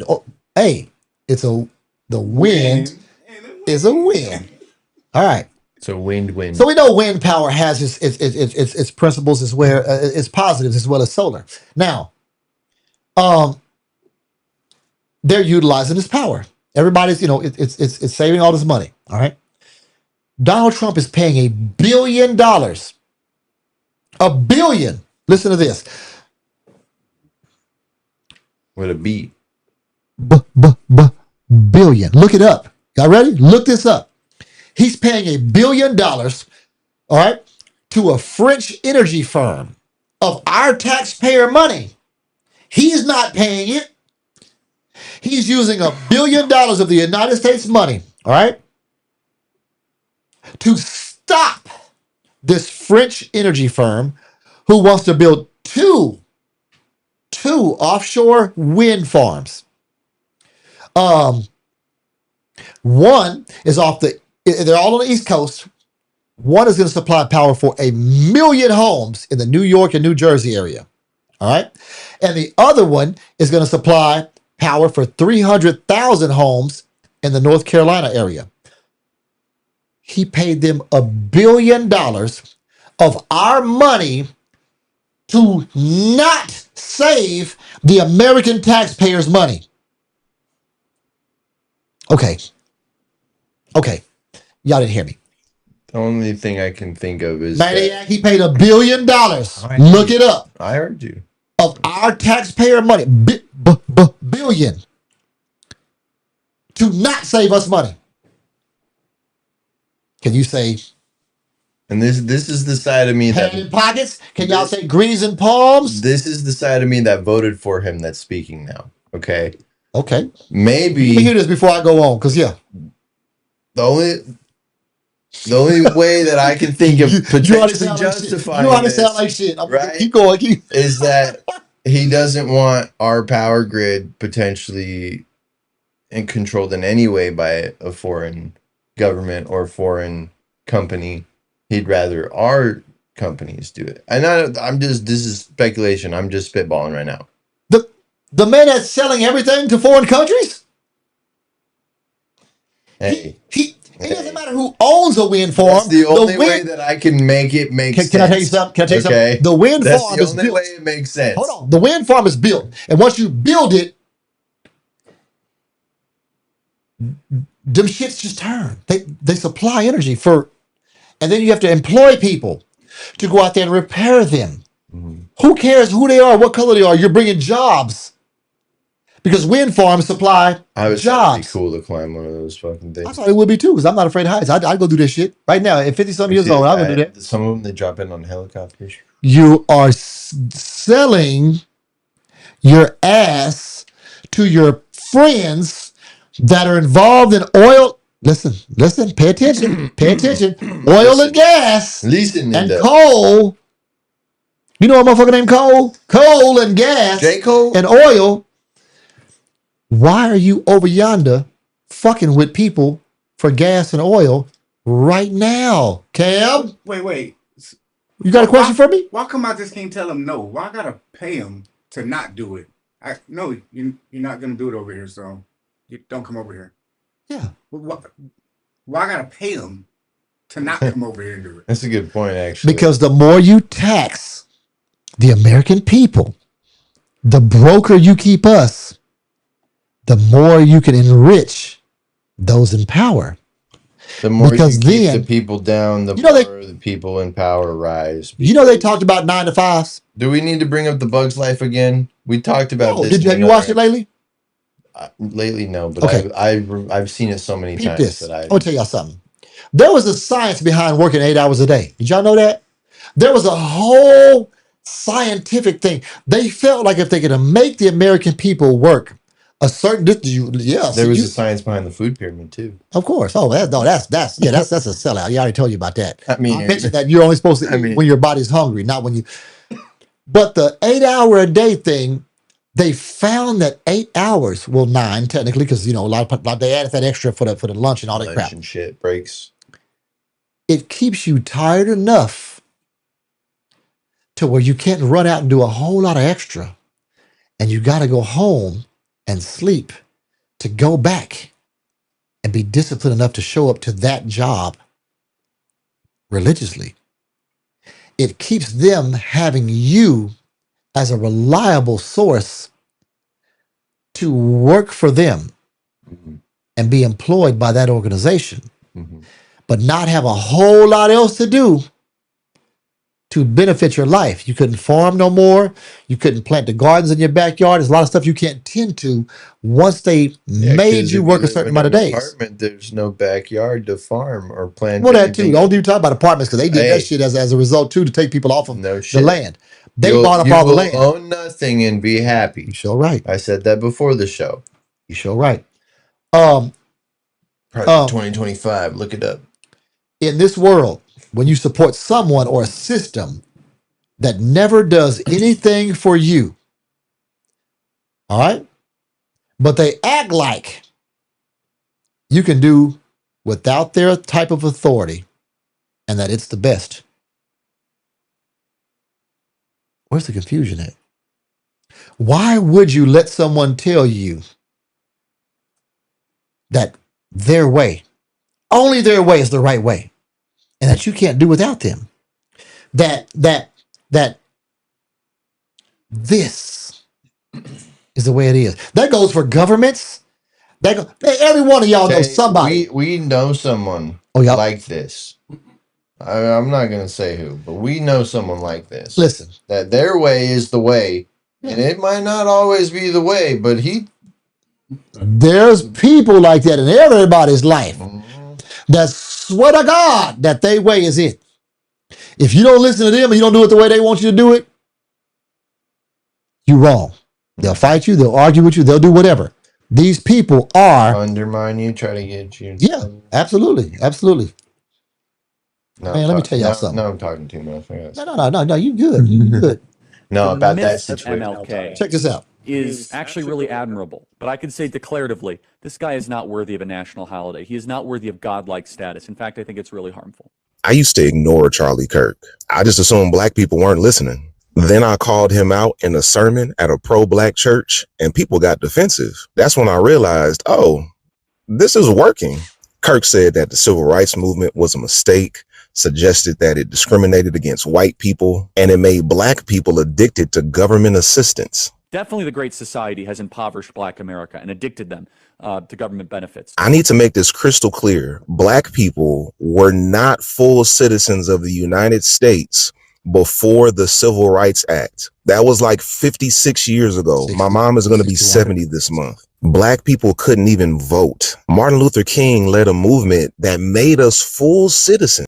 Oh, hey, the wind is a win. All right. So wind. So we know wind power has its principles as well, its positives as well as solar. Now, they're utilizing this power. Everybody's, it's saving all this money. All right. Donald Trump is paying $1 billion. $1 billion. Listen to this. With a beat. Billion. Look it up. Y'all ready? Look this up. He's paying $1 billion, all right, to a French energy firm of our taxpayer money. He's not paying it. He's using $1 billion of the United States money, all right, to stop this French energy firm who wants to build two offshore wind farms. One is they're all on the East Coast. One is going to supply power for 1 million homes in the New York and New Jersey area. All right. And the other one is going to supply power for 300,000 homes in the North Carolina area. He paid them $1 billion of our money to not save the American taxpayers' money. Okay. Y'all didn't hear me. The only thing I can think of is Maniac, he paid $1 billion. Look it up. I heard you. Of our taxpayer money, billion, to not save us money. Can you say? And this is the side of me hand in pockets. Can y'all say greens and palms? This is the side of me that voted for him that's speaking now. Okay. Let Maybe me hear this before I go on, because the only way that I can think of potentially justifying this, sound like shit. Right? Keep going. Is that he doesn't want our power grid potentially controlled in any way by a foreign government or foreign company. He'd rather our companies do it. And this is speculation. I'm just spitballing right now. The man that's selling everything to foreign countries? Hey. It doesn't matter who owns a wind farm. That's the only way that I can make it make sense. Can I tell you something? The wind farm is built. That's the only way it makes sense. Hold on. The wind farm is built. And once you build it, them shits just turn. They supply energy and then you have to employ people to go out there and repair them. Mm-hmm. Who cares who they are, what color they are? You're bringing jobs. Because wind farms supply jobs. Be cool to climb one of those fucking things. I thought it would be too, because I'm not afraid of heights. I'd go do this shit right now. At 50-something years old, I'll go do that. Some of them, they drop in on helicopters. You are selling your ass to your friends that are involved in oil. Listen, pay attention. Oil and gas and coal. You know a motherfucker named Cole? Coal and gas J. Cole? and oil. Why are you over yonder fucking with people for gas and oil right now, Cam? Wait. You got a question for me? Why come I just can't tell him no? Why I gotta pay him to not do it? No, you're not gonna do it over here, so you don't come over here. Yeah. Why I gotta pay him to not come over here and do it? That's a good point, actually. Because the more you tax the American people, the broker you keep us, the more you can enrich those in power. The more you keep the people down, the more the people in power rise. They talked about 9 to 5s. Do we need to bring up The Bug's Life again? We talked about this. Have you watched it lately? Lately, no, but okay. I've seen it so many times that I'll tell y'all something. There was a science behind working 8 hours a day. Did y'all know that? There was a whole scientific thing. They felt like if they could make the American people work a certain there was a science behind the food pyramid too. Of course. Oh, that's a sellout. You already told you about that. I mentioned that you're only supposed to eat when your body's hungry, not when you. But the 8 hour a day thing They found that 8 hours, well, 9 technically, because a lot of they added that extra for the lunch and all that Lunch crap. and shit breaks. It keeps you tired enough to where you can't run out and do a whole lot of extra, and you got to go home and sleep to go back and be disciplined enough to show up to that job religiously. It keeps them having you as a reliable source to work for them and be employed by that organization, but not have a whole lot else to do to benefit your life. You couldn't farm no more. You couldn't plant the gardens in your backyard. There's a lot of stuff you can't tend to once they made 'cause you if work a live certain in amount of an days. apartment, there's no backyard to farm or plant Well, that too. anything. Don't even talk about apartments because they did that Hey. shit as a result too to take people off of No the shit. land. They You'll- bought up you all the will land. own nothing and be happy. You sure right. I said that before the show. You sure right. Project 2025. Look it up. In this world, when you support someone or a system that never does anything for you, all right, but they act like you can do without their type of authority and that it's the best. Where's the confusion at? Why would you let someone tell you that their way, only their way is the right way, and that you can't do without them? That this is the way it is. That goes for governments. Every one of y'all knows Okay, somebody. We know someone yeah. like this. I'm not going to say who, but we know someone like this. Listen. That their way is the way, and it might not always be the way, but there's people like that in everybody's life that swear to God that their way is it. If you don't listen to them and you don't do it the way they want you to do it, you're wrong. They'll fight you. They'll argue with you. They'll do whatever. These people are undermine you, try to get you. Yeah, absolutely. Absolutely. No, Man, let me tell y'all something. No, I'm talking too much. No, you good. You good. No, about that myth of situation. MLK Check this out. Is actually really admirable, but I could say declaratively, this guy is not worthy of a national holiday. He is not worthy of godlike status. In fact, I think it's really harmful. I used to ignore Charlie Kirk. I just assumed black people weren't listening. Then I called him out in a sermon at a pro-black church and people got defensive. That's when I realized, oh, this is working. Kirk said that the civil rights movement was a mistake, suggested that it discriminated against white people, and it made black people addicted to government assistance. Definitely the Great Society has impoverished black America and addicted them to government benefits. I need to make this crystal clear. Black people were not full citizens of the United States before the Civil Rights Act. That was like 56 years ago. My mom is going to be 70 this month. Black people couldn't even vote. Martin Luther King led a movement that made us full citizens.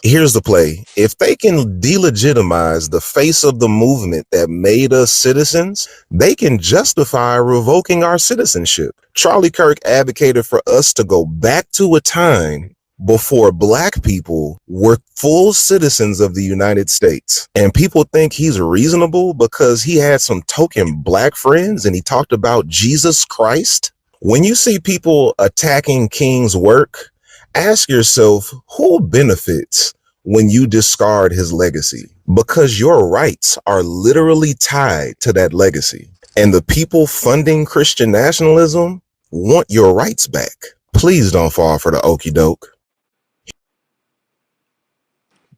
Here's the play. If they can delegitimize the face of the movement that made us citizens, they can justify revoking our citizenship. Charlie Kirk advocated for us to go back to a time before black people were full citizens of the United States. And people think he's reasonable because he had some token black friends and he talked about Jesus Christ. When you see people attacking King's work, ask yourself who benefits when you discard his legacy, because your rights are literally tied to that legacy. And the people funding Christian nationalism want your rights back. Please don't fall for the okie doke.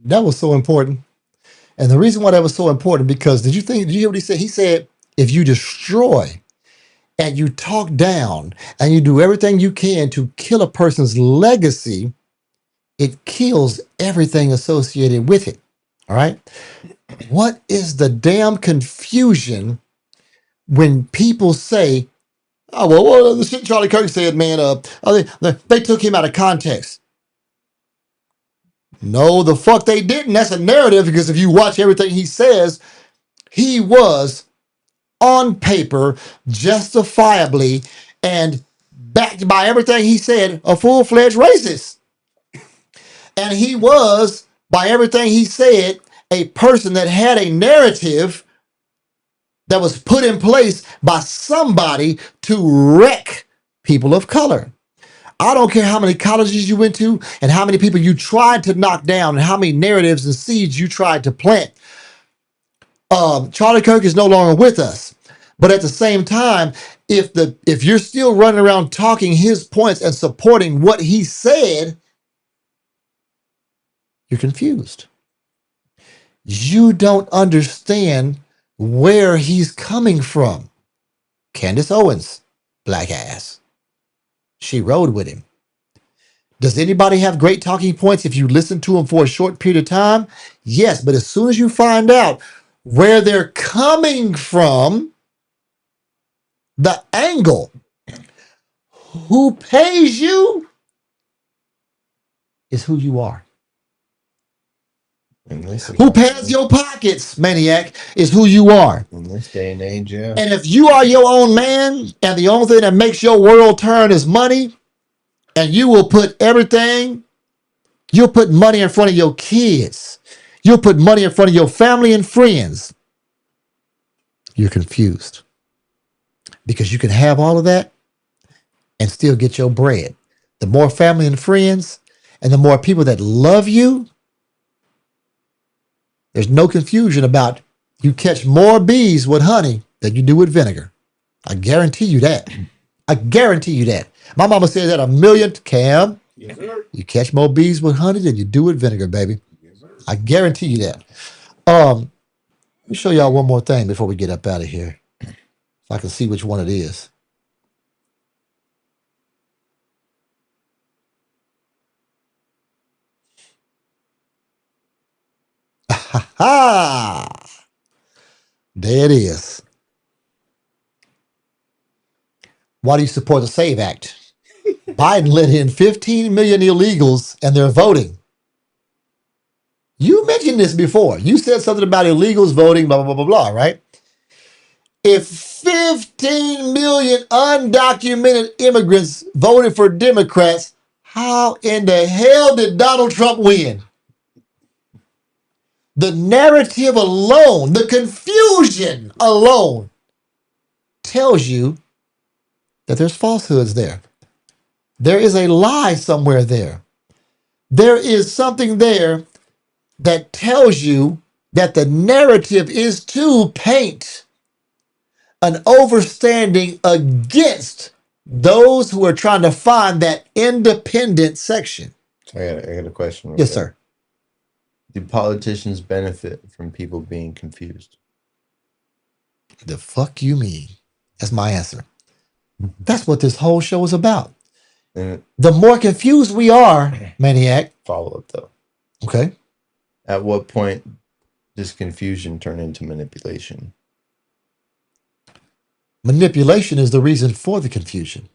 That was so important. And the reason why that was so important, because did you hear what he said? He said, if you destroy and you talk down and you do everything you can to kill a person's legacy, it kills everything associated with it. All right. What is the damn confusion when people say, oh, well, the shit Charlie Kirk said, man, they took him out of context. No, the fuck they didn't. That's a narrative, because if you watch everything he says, he was on paper, justifiably, and backed by everything he said, a full-fledged racist. And he was, by everything he said, a person that had a narrative that was put in place by somebody to wreck people of color. I don't care how many colleges you went to and how many people you tried to knock down and how many narratives and seeds you tried to plant. Charlie Kirk is no longer with us. But at the same time, if you're still running around talking his points and supporting what he said, you're confused. You don't understand where he's coming from. Candace Owens, black ass. She rode with him. Does anybody have great talking points if you listen to them for a short period of time? Yes, but as soon as you find out where they're coming from, the angle, who pays you is who you are. Who pads your pockets, maniac, is who you are. In this day and age, yeah. And if you are your own man and the only thing that makes your world turn is money, and you will put everything, you'll put money in front of your kids, you'll put money in front of your family and friends, you're confused. Because you can have all of that and still get your bread. The more family and friends and the more people that love you, there's no confusion about you catch more bees with honey than you do with vinegar. I guarantee you that. I guarantee you that. My mama said that a million, Cam. Yes, sir. You catch more bees with honey than you do with vinegar, baby. Yes, sir. I guarantee you that. Let me show y'all one more thing before we get up out of here. So I can see which one it is. Ha ha! There it is. Why do you support the SAVE Act? Biden let in 15 million illegals and they're voting. You mentioned this before. You said something about illegals voting, blah, blah, blah, blah, blah, right? If 15 million undocumented immigrants voted for Democrats, how in the hell did Donald Trump win? The narrative alone, the confusion alone tells you that there's falsehoods there. There is a lie somewhere there. There is something there that tells you that the narrative is to paint an overstanding against those who are trying to find that independent section. I got a question. Yes, sir. Do politicians benefit from people being confused? The fuck you mean? That's my answer. That's what this whole show is about. The more confused we are, maniac. Follow up though. Okay. At what point does confusion turn into manipulation? Manipulation is the reason for the confusion.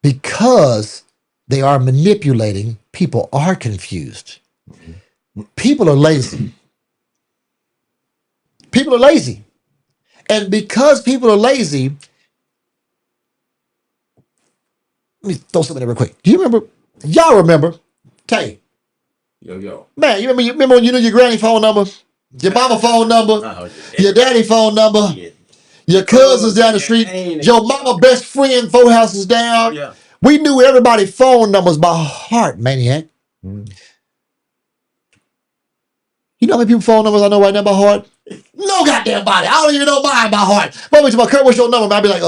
Because they are manipulating, people are confused. People are lazy. People are lazy. And because people are lazy, let me throw something in real quick. Do you remember? Y'all remember? Tay. Yo. Man, you remember when you knew your granny phone number? Your mama phone number? Your daddy phone number? Your cousins down the street? Your mama best friend 4 houses down? Yeah. We knew everybody's phone numbers by heart, maniac. You know how many people's phone numbers I know right now by heart? No goddamn body. I don't even know mine by heart. But when Kurt, what's your number? Man, I'd be like,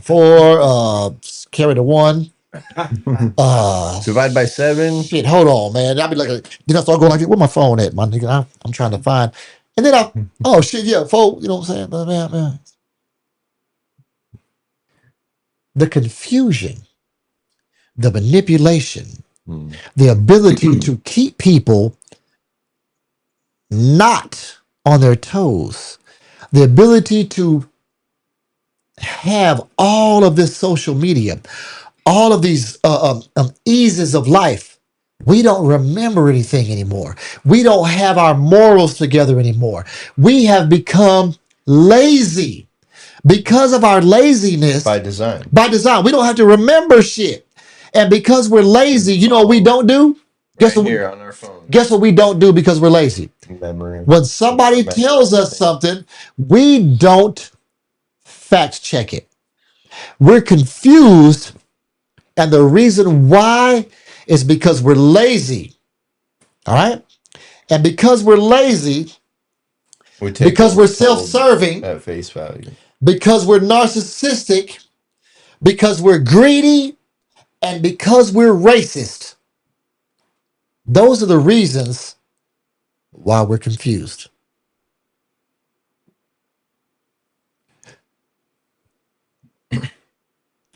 4, carry the 1. Divide by 7. Shit, hold on, man. I'd be like, then I start going like, where my phone at, my nigga? I'm trying to find. And then oh shit, yeah, 4, you know what I'm saying? Man. The confusion, the manipulation, the ability to keep people not on their toes, the ability to have all of this social media, all of these eases of life. We don't remember anything anymore. We don't have our morals together anymore. We have become lazy because of our laziness. By design. By design. We don't have to remember shit. And because we're lazy, you know what we don't do? Guess Right what? here on our phone. Guess what we don't do because we're lazy. Memory. When somebody tells us something, we don't fact check it. We're confused, and the reason why is because we're lazy. All right? And because we're lazy, because we're self-serving, at face value, because we're narcissistic, because we're greedy, and because we're racist. Those are the reasons why we're confused.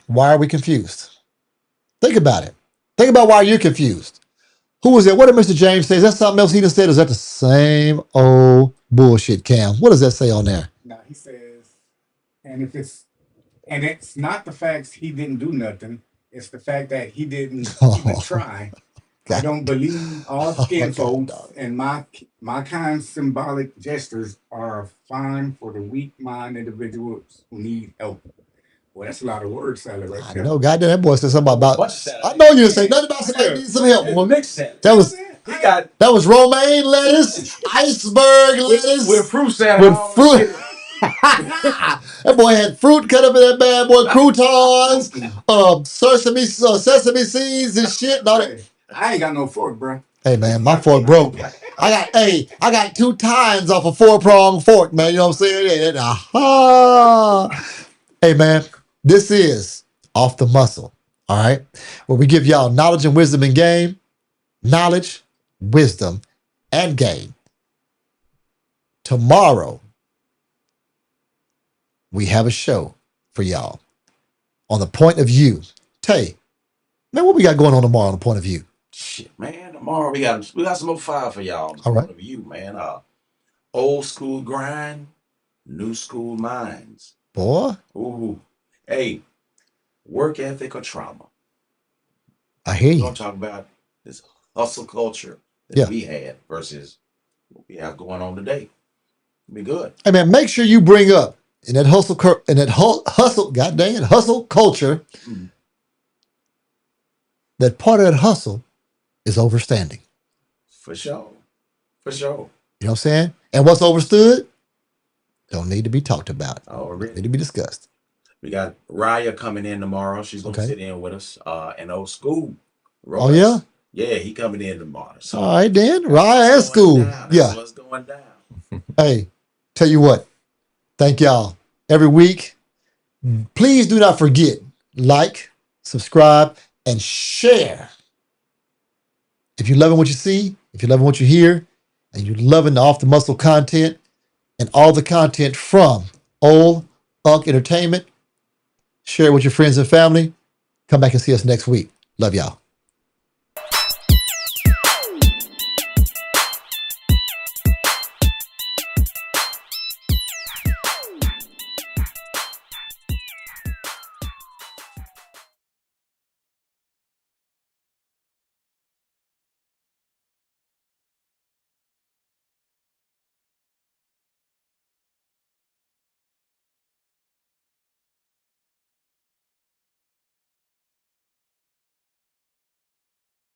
Why are we confused? Think about it. Think about why you're confused. Who was that? What did Mr. James say? Is that something else he done said? Or is that the same old bullshit, Cam? What does that say on there? No, he says, and it's not the facts he didn't do nothing. It's the fact that he didn't even try. I don't believe all skin folks, and my kind symbolic gestures are fine for the weak-minded individuals who need help. Well, that's a lot of words salad right there. I know, goddamn, that boy said something about. I know you didn't say nothing about somebody needs some help. That was romaine lettuce, iceberg lettuce with fruit salad. With fruit. That boy had fruit cut up in that bad boy, croutons, sesame seeds and shit. And all that. I ain't got no fork, bro. Hey man, my fork broke. I got 2 tines off a 4-pronged fork, man. You know what I'm saying? Hey man, this is Off the Muscle. All right, where we give y'all knowledge and wisdom in game, knowledge, wisdom, and game. Tomorrow, we have a show for y'all on the point of view. Tay, man, what we got going on tomorrow on the point of view? Shit, man. Tomorrow we got some more fire for y'all. All right. Point of view, man. Old school grind, new school minds. Boy. Ooh. Hey, work ethic or trauma. I hear you. We're gonna talk about this hustle culture that we had versus what we have going on today. It'll be good. Hey man, make sure you bring up in that hustle, god dang it, hustle culture, that part of that hustle is overstanding. For sure. For sure. You know what I'm saying? And what's overstood don't need to be talked about. Already. Need to be discussed. We got Raya coming in tomorrow. She's gonna sit in with us. And old school. Royce. Oh yeah? Yeah, he coming in tomorrow. So all right then. Raya at school. Yeah. What's going down? Hey, tell you what. Thank y'all. Every week, please do not forget, like, subscribe, and share. If you're loving what you see, if you're loving what you hear, and you're loving the Off the Muscle content and all the content from Old Unk Entertainment, share it with your friends and family. Come back and see us next week. Love y'all.